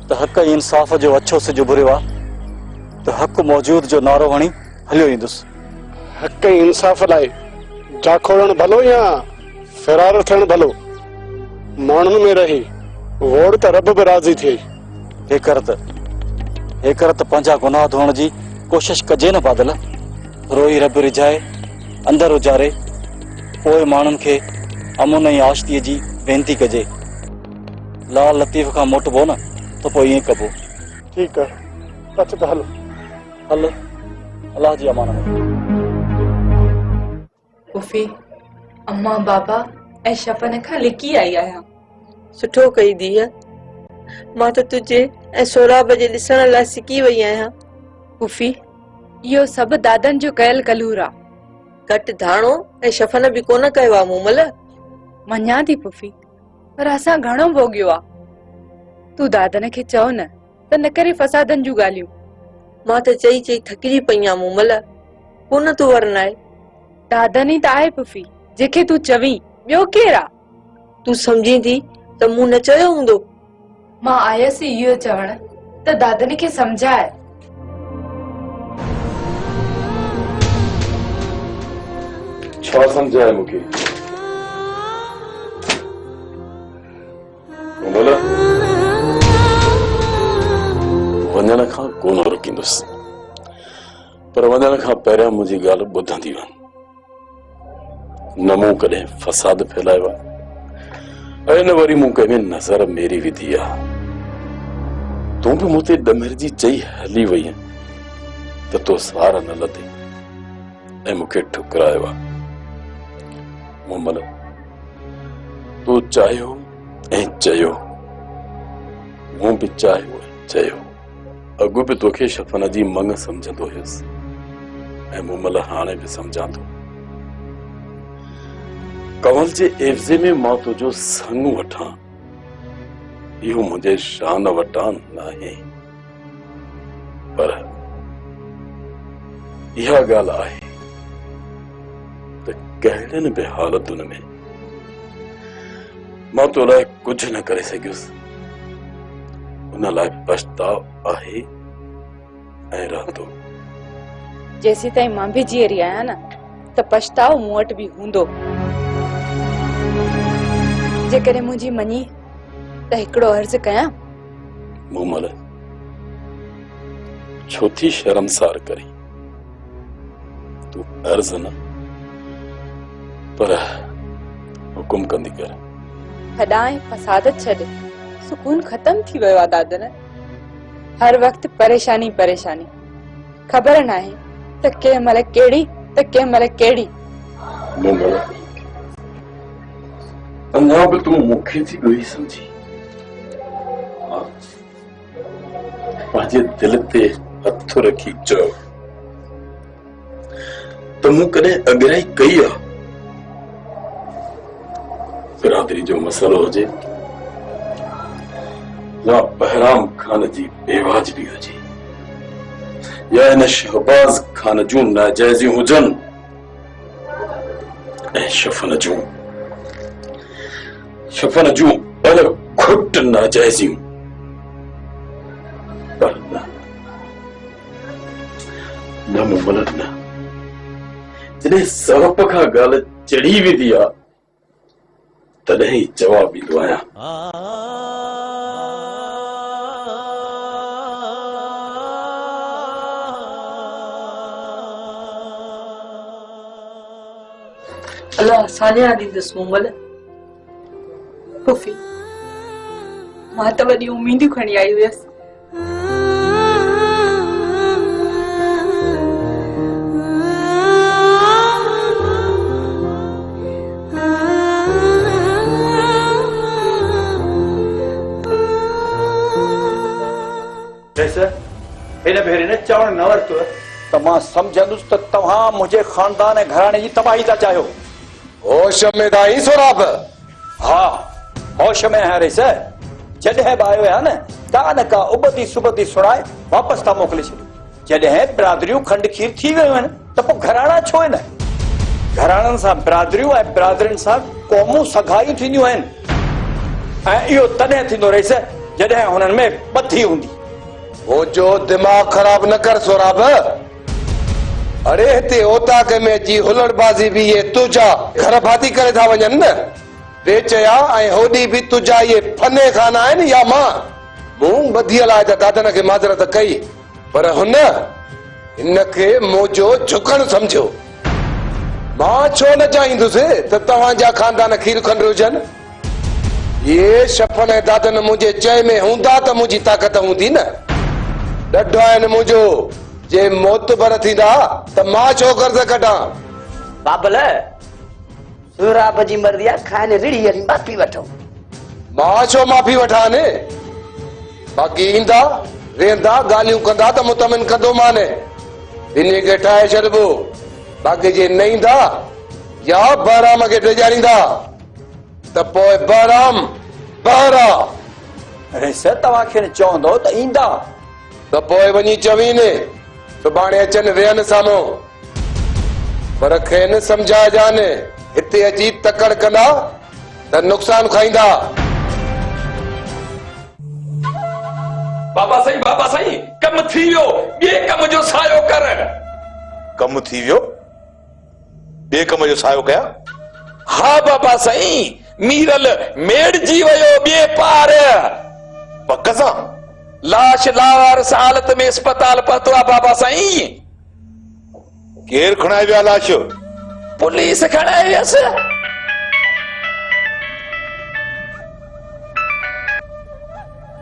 त हक़ ऐं इंसाफ़ जो अछो सिज उभरियो आहे त हक़ मौजूद जो नारो हणी हलियो ईंदुसि। हक़ ऐं इंसाफ़ लाइ जा खोड़ण भलो या फ़रार थियण भलो, माण्हुनि में रही वोड़ त रब बि राज़ी थिए। हेकर त पंहिंजा गुनाह धोअण जी कोशिश कजे न बादल। रोई रब रिझाए अंदर उजारे पोइ माण्हुनि खे अमुन ऐं आशितीअ जी वेनती कजे। लाल लतीफ़ खां मोटबो न तो पोइ ईअं कबो। ठीक है, अच त हल। हल, अल्लाह जी अमानत। उफ़ी, अम्मा बाबा ऐं शफ़न खां लिकी आई आहियां। सुठो कई धीअ, मां त तुझे ऐं सोराब जे ॾिसण लाइ सिकी वई आहियां। उफ़ी, इहो सभु दादन जो कयल कलूर आ। घटि धाणो ऐं शफ़न बि कोन कयो आहे मूमल। मञा थी पुफी, पर असां घणो भोगियो आ। तूं दादन खे चओ न त न करे फसादन जूं ॻाल्हियूं। मां त चई चई थकिजी पई आहियां मूमल, कोन तूं वरनाए। दादन ई त आहे पुफी, जेके तूं चवीं, ॿियो केरु आ? तूं सम्झी थी त मूं न चयो हूंदो। मां आयसि इहो चवण त दादन खे समझाए। छा समझाए मूंखे? वञण खां कोन रुकींदुसि, पर वञण खां पहिरियां मुंहिंजी ॻाल्हि ॿुधंदी वञ। न मूं कॾहिं फसाद फैलायो आहे ऐं न वरी मूं कंहिंमें नज़र मेरी विधी आहे। तूं बि मूं ते ॾमिरजी चई हली वई त तो सार न लथे ऐं मूंखे ठुकरायो आहे। मूमल तूं चाहियो ऐं चयो मूं बि चाहियो चयो अॻु बि तोखे शफ़न जी मंग सम्झंदो हुयुसि ऐं मूं महिल हाणे बि सम्झां थो। कंवल जे एवज़े में मां तुंहिंजो संग वठां इहो मुंहिंजे शान वटां नाहे, पर इहा ॻाल्हि आहे त कहिड़नि बि हालतुनि में मां तो लाइ कुझु न करे सघियुसि। उन लाइ पछताव आहे ऐं रहंदो। जेसी ताईं मां बि जीअरी आहियां न त पछताव मूं वटि बि हूंदो। जेकॾहिं मुंहिंजी मञी त हिकिड़ो अर्ज़ु कयां। मूं महिल छो थी शर्मसार करी? तूं अर्ज़ु न पर हुकुम कंदी कर। हॾां फसाद छॾ, सुकून ख़तम थी वियो आहे दादन। हर वक़्तु परेशानी परेशानी, ख़बर नाहे त कंहिं महिल कहिड़ी त कंहिं महिल कहिड़ी। मूं महिल अञा बि तूं मूंखे थी ॻोही सम्झी। पंहिंजे दिल ते हथ रखी चयो त मूं कॾहिं अॻिराई कई आहे? बिरादरी जो मसइलो हुजे या बहराम खान जी बेवाजिबी हुजे या इन शहबाज खान जूं नाजाइज़ियूं हुजनि ऐं शफ़न जूं अल खुट नाजाइज़ियूं, पर न मूं महिल न। जॾहिं सबब खां ॻाल्हि चढ़ी वेंदी आहे तॾहिं ई जवाब ॾींदो आहियां। अल्लाह सानिया ॾींदुसि मूं महिल। पुफी मां त वॾी उम्मीदियूं खणी आई हुयसि। हिन भेरे ने चवण न वरितो त मां सम्झंदुसि त तव्हां मुंहिंजे खानदान ऐं घराणे जी तबाही था चाहियो। होश में था ई सोराब? हा होश में है रईस। जॾहिं बि आयो आहे न का न का उबती सुबती सुणाए वापसि था मोकिले छॾियो। जॾहिं बिरादरियूं खंड खीर थी वियूं आहिनि त पोइ घराणा छो आहिनि? घराणनि सां बिरादरियूं ऐं बिरादरियुनि सां क़ौमूं सगायूं थींदियूं आहिनि ऐं इहो तॾहिं थींदो रहीस जॾहिं हुननि में ॿधी हूंदी। वो जो दिमाग खराब न कर सोराब। अरे हिते ओताक में अची हुलड़बाज़ी बि ये तुझा घर भाती करे था वञनि न। वे चया ऐं होॾी बि तुझा ये फने खाना आहिनि या मां? मूं ॿधियल आहे त दादन खे माज़रत कई, पर हुन हिनखे मुंहिंजो झुकण सम्झो। मां छो न चाहींदुसि त तव्हांजा खानदान खीर खंड हुजनि। ये शफ़न ऐं दादन मुंहिंजे चए में हूंदा त मुंहिंजी ताक़त हूंदी न। ॾढो आहिनि मुंहिंजो जे मोतबर थींदा त मां छो कर्ज़ कढां? बाबल सुराब जी मर्ज़ी आहे, खाइण रिड़ी हली माफ़ी वठो। मां छो माफ़ी वठां ने? बाक़ी ईंदा वेंदा ॻाल्हियूं कंदा त मुतमिन कंदो माने। इन खे ठाहे छॾिबो। बाक़ी जे न ईंदा या बहराम खे ॾेजारींदा त पोइ बहराम बहरा। अरे सर तव्हांखे चवंदो त ईंदा त पोइ वञी चवीनि सुभाणे अचनि वेहनि साम्हूं, पर खेनि सम्झाइजानि हिते अची तकड़ कंदा त नुक़सान खाईंदा। बाबा साईं कम थी वियो, ॿिए कम जो सायो कर। कम थी वियो, ॿिए कम जो सायो कया? हा बाबा साईं, मीरल मेड़जी वियो ॿिए पार। पक सां? लाश लावारस हालत में अस्पताल पहुतो आहे बाबा साईं। केर खणाए विया लाश? पुलिस खणाए वियसि।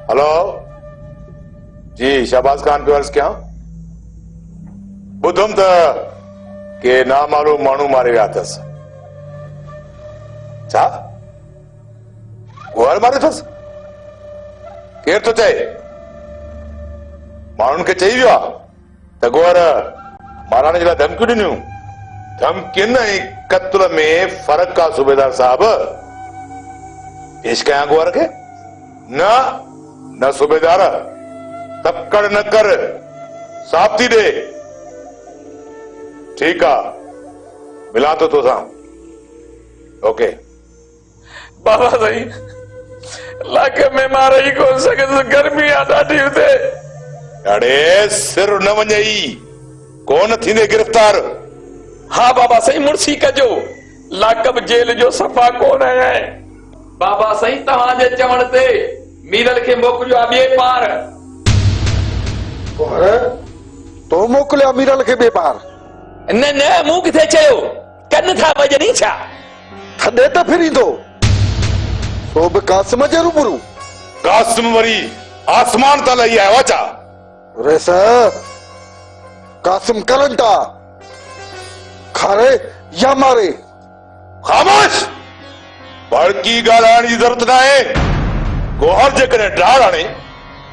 हेलो जी, शहबाज खान पियो अर्ज़ कयां। ॿुधुम त के नामालूम माण्हू मारे विया अथसि। छा? गुआर मारे अथसि? केर तो चए माण्हुनि खे चई वियो आहे त गोर महाराणे जे लाइ धमकियूं ॾिनियूं धमकियुनि ऐं क़त्ल में फ़र्क़ु आहे सूबेदार साहब पेश कयां गोर खे न सूबेदार तकड़ न कर साफ़ थी ॾे ठीकु आहे मिलां थो तोसां ओके बाबा साईं लाख में मारे ही कोन सके तो गर्मी आ ॾाढी हुते अड़े सिर न वञई कोन थींदे गिरफ़्तार हाँ बाबा साईं मुर्सी कजो लाकब जेल जो सफ़ा कोन आहे बाबा साईं तव्हांजे चवण ते मीरल खे मोकिलियो आहे ॿिए पार तो मोकिलिया मीरल खे ॿिए पार न मूं किथे चयो कन था वॼनी छा थॾे त फिरींदो तो बि कासिम जे रूबरू कासिम वरी आसमान तां लही आयो छा रेस कासिम करंटा खारे या मारे ख़ामोश बड़की ॻाल्हाइण जी ज़रूरत न आहे गोहर जेकॾहिं ढाल आणे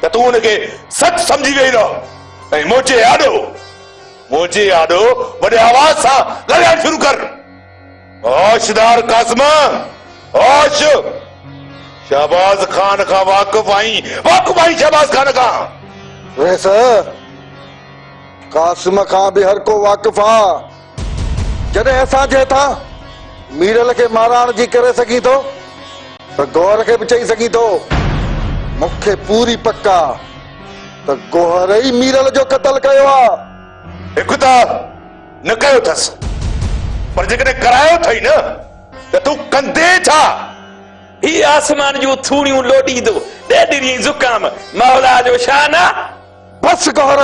त तूं हुनखे सच सम्झी वेही रहो ऐं मुंहिंजे आॾो वॾे आवाज़ सां ॻाल्हाइण शुरू कर होशदार कासिम होश शहबाज खान खां वाक़िफ़ आई शहबाज खान खां रेस कासिम खां बि हर को वाक़िफ़ आहे जॾहिं असां जे था मीरल खे माराण जी करे सघी थो त गौर खे बि चई सघी थो मूंखे पूरी पक आहे त गौर ई मीरल जो क़त्ल कयो आहे हिकु त न कयो अथसि पर जेकॾहिं करायो अथई न त तूं कंदे छा ही आसमान जूं थूणियूं लोॾींदो ॾेढरी ज़ुकाम मौला जो शान आहे बस गौर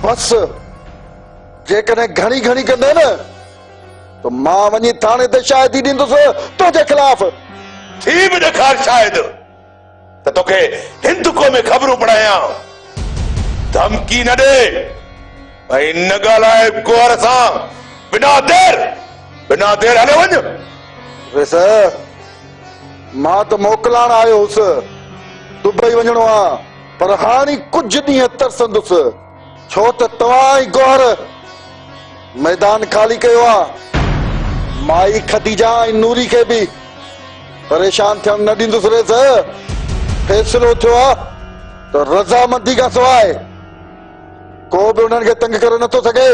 बस जेकॾहिं घणी घणी कंदे न तो मां वञी थाणे ते शाहिदी ॾींदुसि तुंहिंजे ख़िलाफ़ थी बि ॾेखार शायदि त तोखे हिंदुको में ख़बरूं पढ़ायां धमकी न ॾे ऐं न ॻाल्हाए गोर सां बिना देर हले वञ वेस मां त मोकिलाण आयो हुउसि दुबई वञणो आहे पर हाणे कुझु ॾींहं तरसंदुसि छो त तव्हां ई गौर मैदान खाली कयो आहे माई खदीजा ऐं नूरी खे बि परेशान थियण न ॾींदुसि रेस फ़ैसिलो थियो आहे त रज़ामंदी खां सवाइ को बि उन्हनि खे तंग करे नथो सघे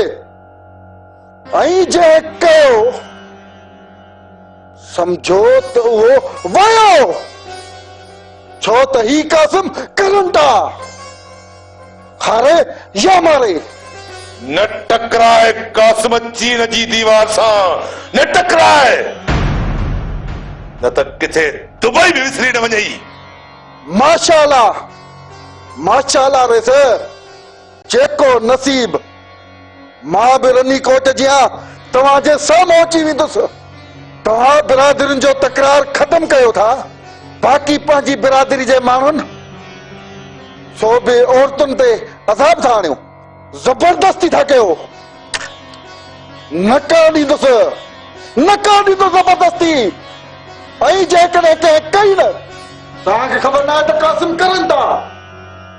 ऐं जे कयो समझो त उहो वयो छो त ही कासिम करंटा खारे या मारे न टकराए कासिम चीन जी दीवार सां न टकराए न त किथे दुबई भी विसरी न वञई माशाअल्लाह रेस जेको नसीब मां बि रनी कोट जियां तव्हांजे साम्हूं अची वेंदुसि तव्हां बिरादरियुनि जो तकरार ख़तम कयो था बाक़ी पंहिंजी बिरादरी जे माण्हुनि सो बि औरतुनि ते अज़ाब था आणियो जबरदस्ती था कयो न करण ॾींदुसि जबरदस्ती ऐं जेकॾहिं कंहिं कई न तव्हांखे ख़बर न आहे त कासिम करनि था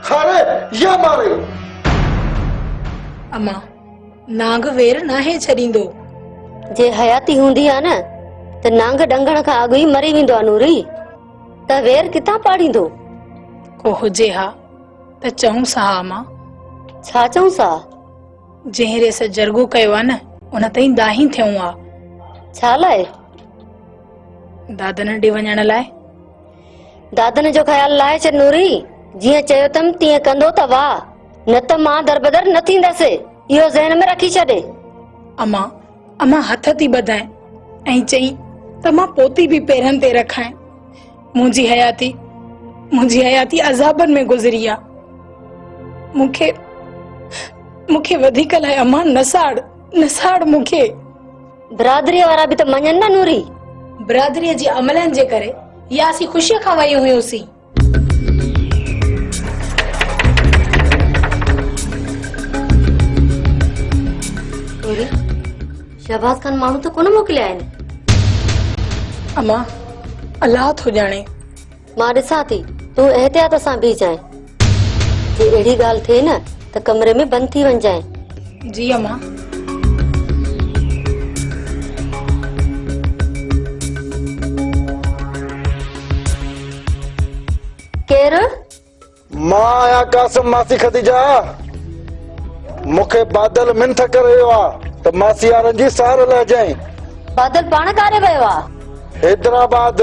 खारे या मारे अम्मा नांग वेर नाहे छॾींदो जे हयाती हूंदी आहे न त नांग डंगण खां अॻु ई मरी वेंदो आहे नूरी त वेर किथां पाड़ींदो को हुजे हा त चऊं सा अम्मा छा चऊं सा जंहिं रेस जरगो कयो आहे न उन ताईं दाही थियूं आहे छा लाइ दादन ॾे वञण लाइ दादन जो ख़्याल लाहे छॾ नूरी जीअं चयो तम तीअं कंदो त वाह न त मां दरबदर न थींदसि इहो ज़हन में रखी छॾे अम्मा हथ थी ॿधाए ऐं चई त मां पोती बि पेरनि ते रखां मुंहिंजी हयाती अज़ाबनि में गुज़री आहे मूंखे वधीक लाइ अम्मा नसाड़ मूंखे बिरादरीअ वारा बि त मञनि न नूरी बिरादरीअ जे अमलनि जे करे या असीं ख़ुशीअ खां वई हुयोसीं शहबाज खान माण्हू त कोन मोकिलिया आहिनि अम्मा अल्लाह थो ॼाणे मां ॾिसां थी तू एहतियात सां बीह जाए, जे अहिड़ी ॻाल्हि थिए न त कमरे में बंदि थी वञजाए। जी अम्मा। केरु? मां आहियां कासिम मासी खदीजा। मूंखे बादल मिंथ करे वियो आहे त मासी यारनि जी सार लाइ जाए। बादल पाण कारे वियो आहे? हैदराबाद,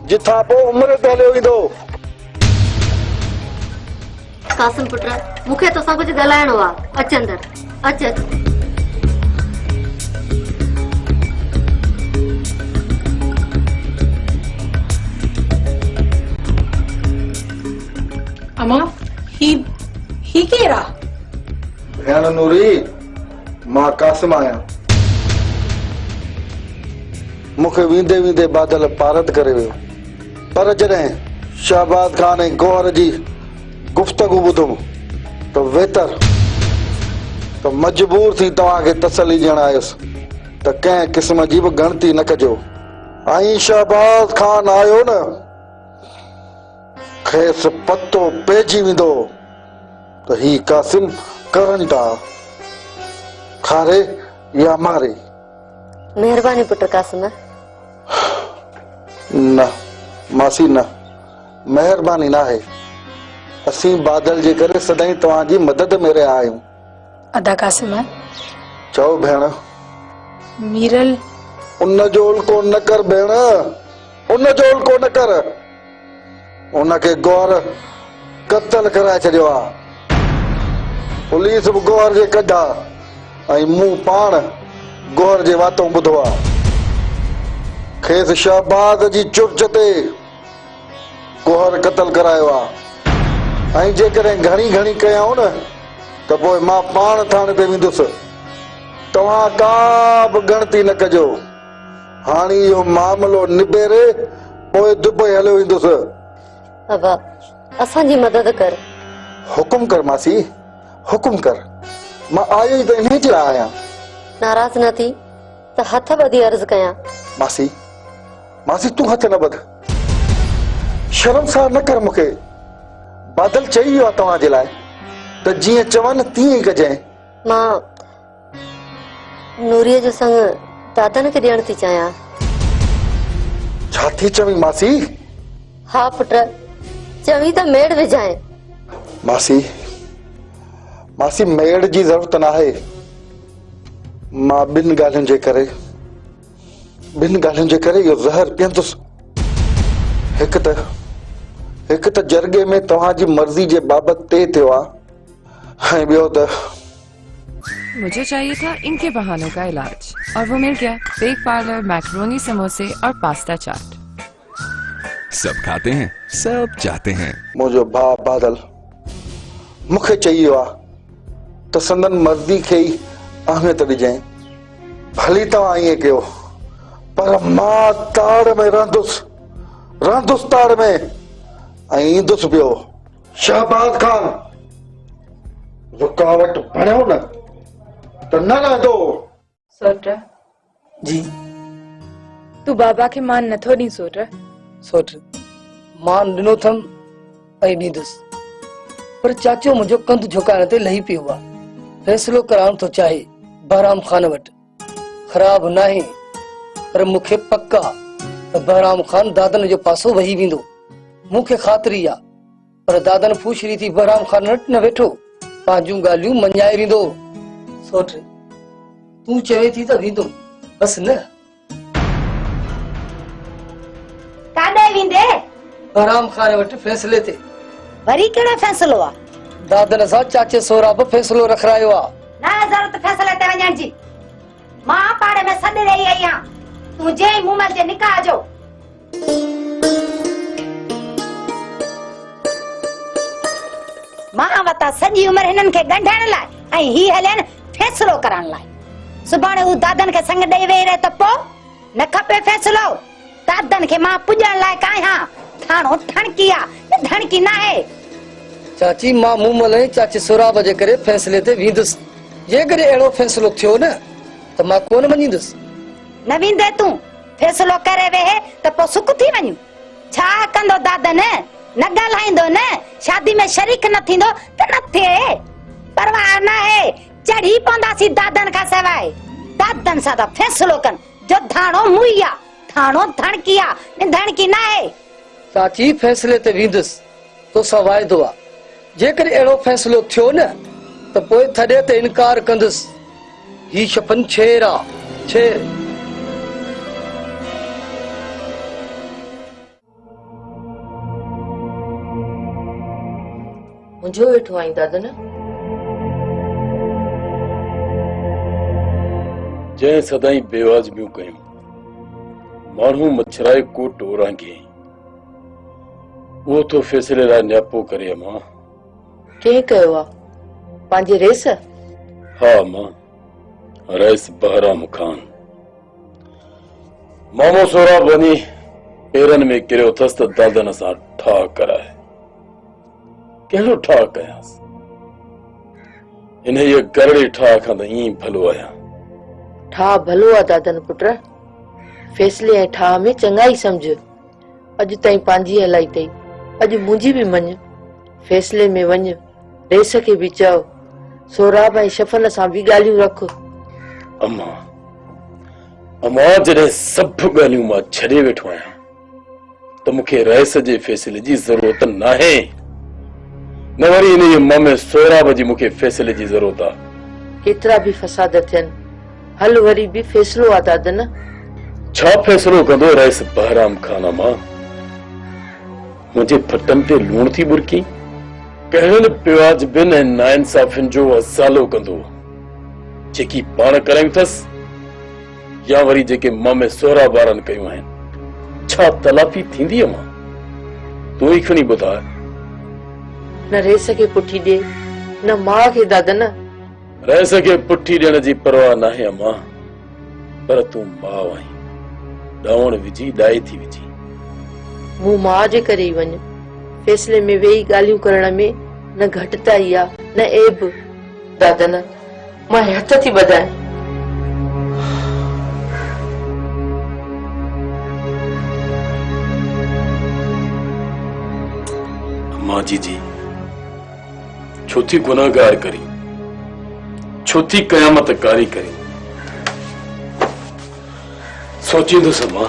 जिथां पोइ उमिरि ते हलियो ईंदो। कासिम पुट, मूंखे तोसां कुझु ॻाल्हाइणो आहे। अच अंदर, अच अच। अम्मा, ही केरु आहे? भेण नूरी, मां कासिम आहियां। मूंखे वेंदे वेंदे बादल पारत करे वियो, पर जॾहिं शहबाज खान ऐं गौहर जी गुफ़्तगू ॿुधुमि त वेतर त मजबूर थी तव्हांखे तसली ॾियण आयुसि त कंहिं क़िस्म जी बि गणती न कजो। ऐं शहबाज खान आयो न, खेसि पतो पइजी वेंदो त ही कासिम करंट आहे, खारे या मारे। महिरबानी पुट कासिम। न मासी, न महिरबानी न आहे। असीं बादल जे करे सदाईं तव्हांजी मदद में रहिया आहियूं। अदा कासिम, चओ भेण। मीरल उन जो उल्को न कर भेण, उन जो उल्को न कर। उनखे गौर कत्ल कराए छॾियो आहे। पुलिस बि गौर जे कढा ऐं मूं पाण गौर जे वातों ॿुधो आहे। खेसि शहबाज जी चुर्च ते गौर कत्ल करायो आहे। ऐं जेकॾहिं घणी घणी कयाऊं न त पोइ मां पाण थाणे ते वेंदुसि। तव्हां का बि गणती न कजो। हाणे इहो मामिलो निबेरे पोइ दुबई हलियो वेंदुसि। बाबा, असांजी मदद कर। हुकुम कर मासी, हुकुम कर। मां आयो ई त इन जे लाइ आहियां। नाराज़ न थी त हथ ॿधी अर्ज़ कयां। मासी, मासी तूं हथ न ॿध। शर्म सां न कर मूंखे। बादल चई वियो आहे तव्हां जे लाइ त जीअं चवनि तीअं ई कजांइ। मां नूरीअ जो संग दादन खे ॾियण थी चाहियां। छा थी चवीं मासी? हा पुट, चवी त मेड़ विझाए। मासी, मासी मेड़ जी ज़रूरत न आहे। मां ॿिनि ॻाल्हियुनि जे करे इहो ज़हर पीअंदुसि। हिकु त जरगे में तव्हांजी मर्ज़ी जे बाबति तय थियो आहे, ऐं ॿियो त मुझे चाहिए था इनके बहानों का इलाज और वो मिल गया। बेक पार्लर, मैक्रोनी समोसे और पास्ता चाट। सब खाते हैं, सब चाहते हैं। मुंहिंजो भाउ बादल मूंखे चई वियो आहे त संदन मर्ज़ी खे ई अहमियत ॾिजांइ। भली तव्हां ईअं कयो, पर मां ताड़ में रहंदुसि ताड़ में ऐं ईंदुसि पियो। शहबाज खान रुकावट बणियो न त न रहंदो। सोट जी तू बाबा के मान नथो ॾी सोट। सोट मान ॾिनो अथमि ऐं ॾींदुसि, पर चाचो मुंहिंजो कंधु झुकाइण ते लही पियो आहे। फ़ैसिलो कराइण थो चाहे बहराम खान वटि। ख़राब नाहे, पर मूंखे पक आहे त बहराम खान दादन जो पासो वही वेंदो। मूंखे ख़ातिरी आहे, पर दादन फूशरी थी बहराम खान वटि न वेठो, पंहिंजूं ॻाल्हियूं मञाए ॾींदो। सोट तूं चवे थी त वेंदुमि, बस न। काॾे वेंदे? बहराम खान वटि फ़ैसिले ते। वरी कहिड़ो फ़ैसिलो आहे? दादन सां चाचे सोरा बि फ़ैसिलो रखायो आहे। न ज़रूरत फ़ैसिले ते वञण जी। मां पाड़े में सॾ ॾेई आई आहियां तुंहिंजे मूमल जे निकाह जो। मां वता सॼी उमिरि हिननि खे ॻंढण लाइ ऐं ही हलियनि फ़ैसिलो करण लाइ। सुभाणे हू दादन खे संग ॾेई वेही रहे त पोइ न खपे फ़ैसिलो। दादन खे मां पुॼण लाइ आहियां। थाणो ठणकी आहे, धणकी न आहे। चाची मां मूमल ऐं चाचे सोराब जे करे फ़ैसिले ते वेंदुसि। जेकॾहिं अहिड़ो फ़ैसिलो थियो न त मां कोन मञींदुसि। न वेंदे तूं फ़ैसिलो करे वेहे त पोइ सुख थी वञू। छा कंदो दादन? न ॻाल्हाईंदो न शादी में शरीक न थींदो त न थिए परवाह न है चढ़ी पवंदासीं दादन खां सवाइ दादन सां त फ़ैसिलो कनि जो धाणो मुइया धाणो धणकिया न धणकी न आहे चाची फैसले ते वेंदुसि तो वाइदो आहे जेकर अहिड़ो फ़ैसिलो थियो न त पोइ थॾे ते इनकार कंदुसि ही शपन छेर आहे छेर मुंहिंजो वेठो आई दादन जंहिं सदाई बेवाजबियूं कयूं माण्हू मच्छराए कोट ओरांगे वो तो फैसले लाइ न्यापो करे मां कंहिं कयो आहे पंहिंजे रेस हा मां रईस बहराम खान मामो सोराब वञी पेरनि में किरियो अथसि त दादन सां ठाह कराए कहिड़ो ठाह कयांसि हिन ये गरड़ी ठाह खां त ईअं भलो आहियां ठाह भलो आहे दादन पुट फैसले ऐं ठाह में चङाई सम्झ अॼु ताईं पंहिंजी हलाई अथई अॼु मुंहिंजी बि मञ फैसले में वञ रेस खे बि चओ सोराब ऐं शफन सां बि ॻाल्हियूं रख अम्मा अम्मा जॾहिं सभु ॻाल्हियूं मां छॾे वेठो आहियां त मूंखे रईस जे फैसले जी ज़रूरत नाहे न वरी इन जे मामे सोराब जी मूंखे फैसले जी ज़रूरत आहे केतिरा बि फसाद थियनि हल वरी बि फैसलो आहे दादन छा फैसलो कंदो रईस बहराम खान मां मुंहिंजे फटनि ते लूण थी बुरकी कहिड़नि बेवाजबिन ऐं नाइंसाफ़िन जो असालो कंदो जेकी पाण करायूं अथसि या वरी जेके मामे सोराब वारनि कयूं आहिनि छा तलाफ़ी थींदी मां तूं ई खणी ॿुधाए न रेस खे पुठी ॾे न माउ खे दादन रईस खे पुठी ॾियण जी परवाह नाहे अम्मा पर तूं माउ आहीं ॾवण विझी ॾाए थी विझी मूं माउ जे करे ई वञ फैसले में वेही ॻाल्हियूं करण में न घटिताई आहे न ऐब दादन मां हथ थी ॿधायां अम्मा जी छो थी गुनाहगार करी छो थी क़यामत कारी करी सोचींदुसि अम्मा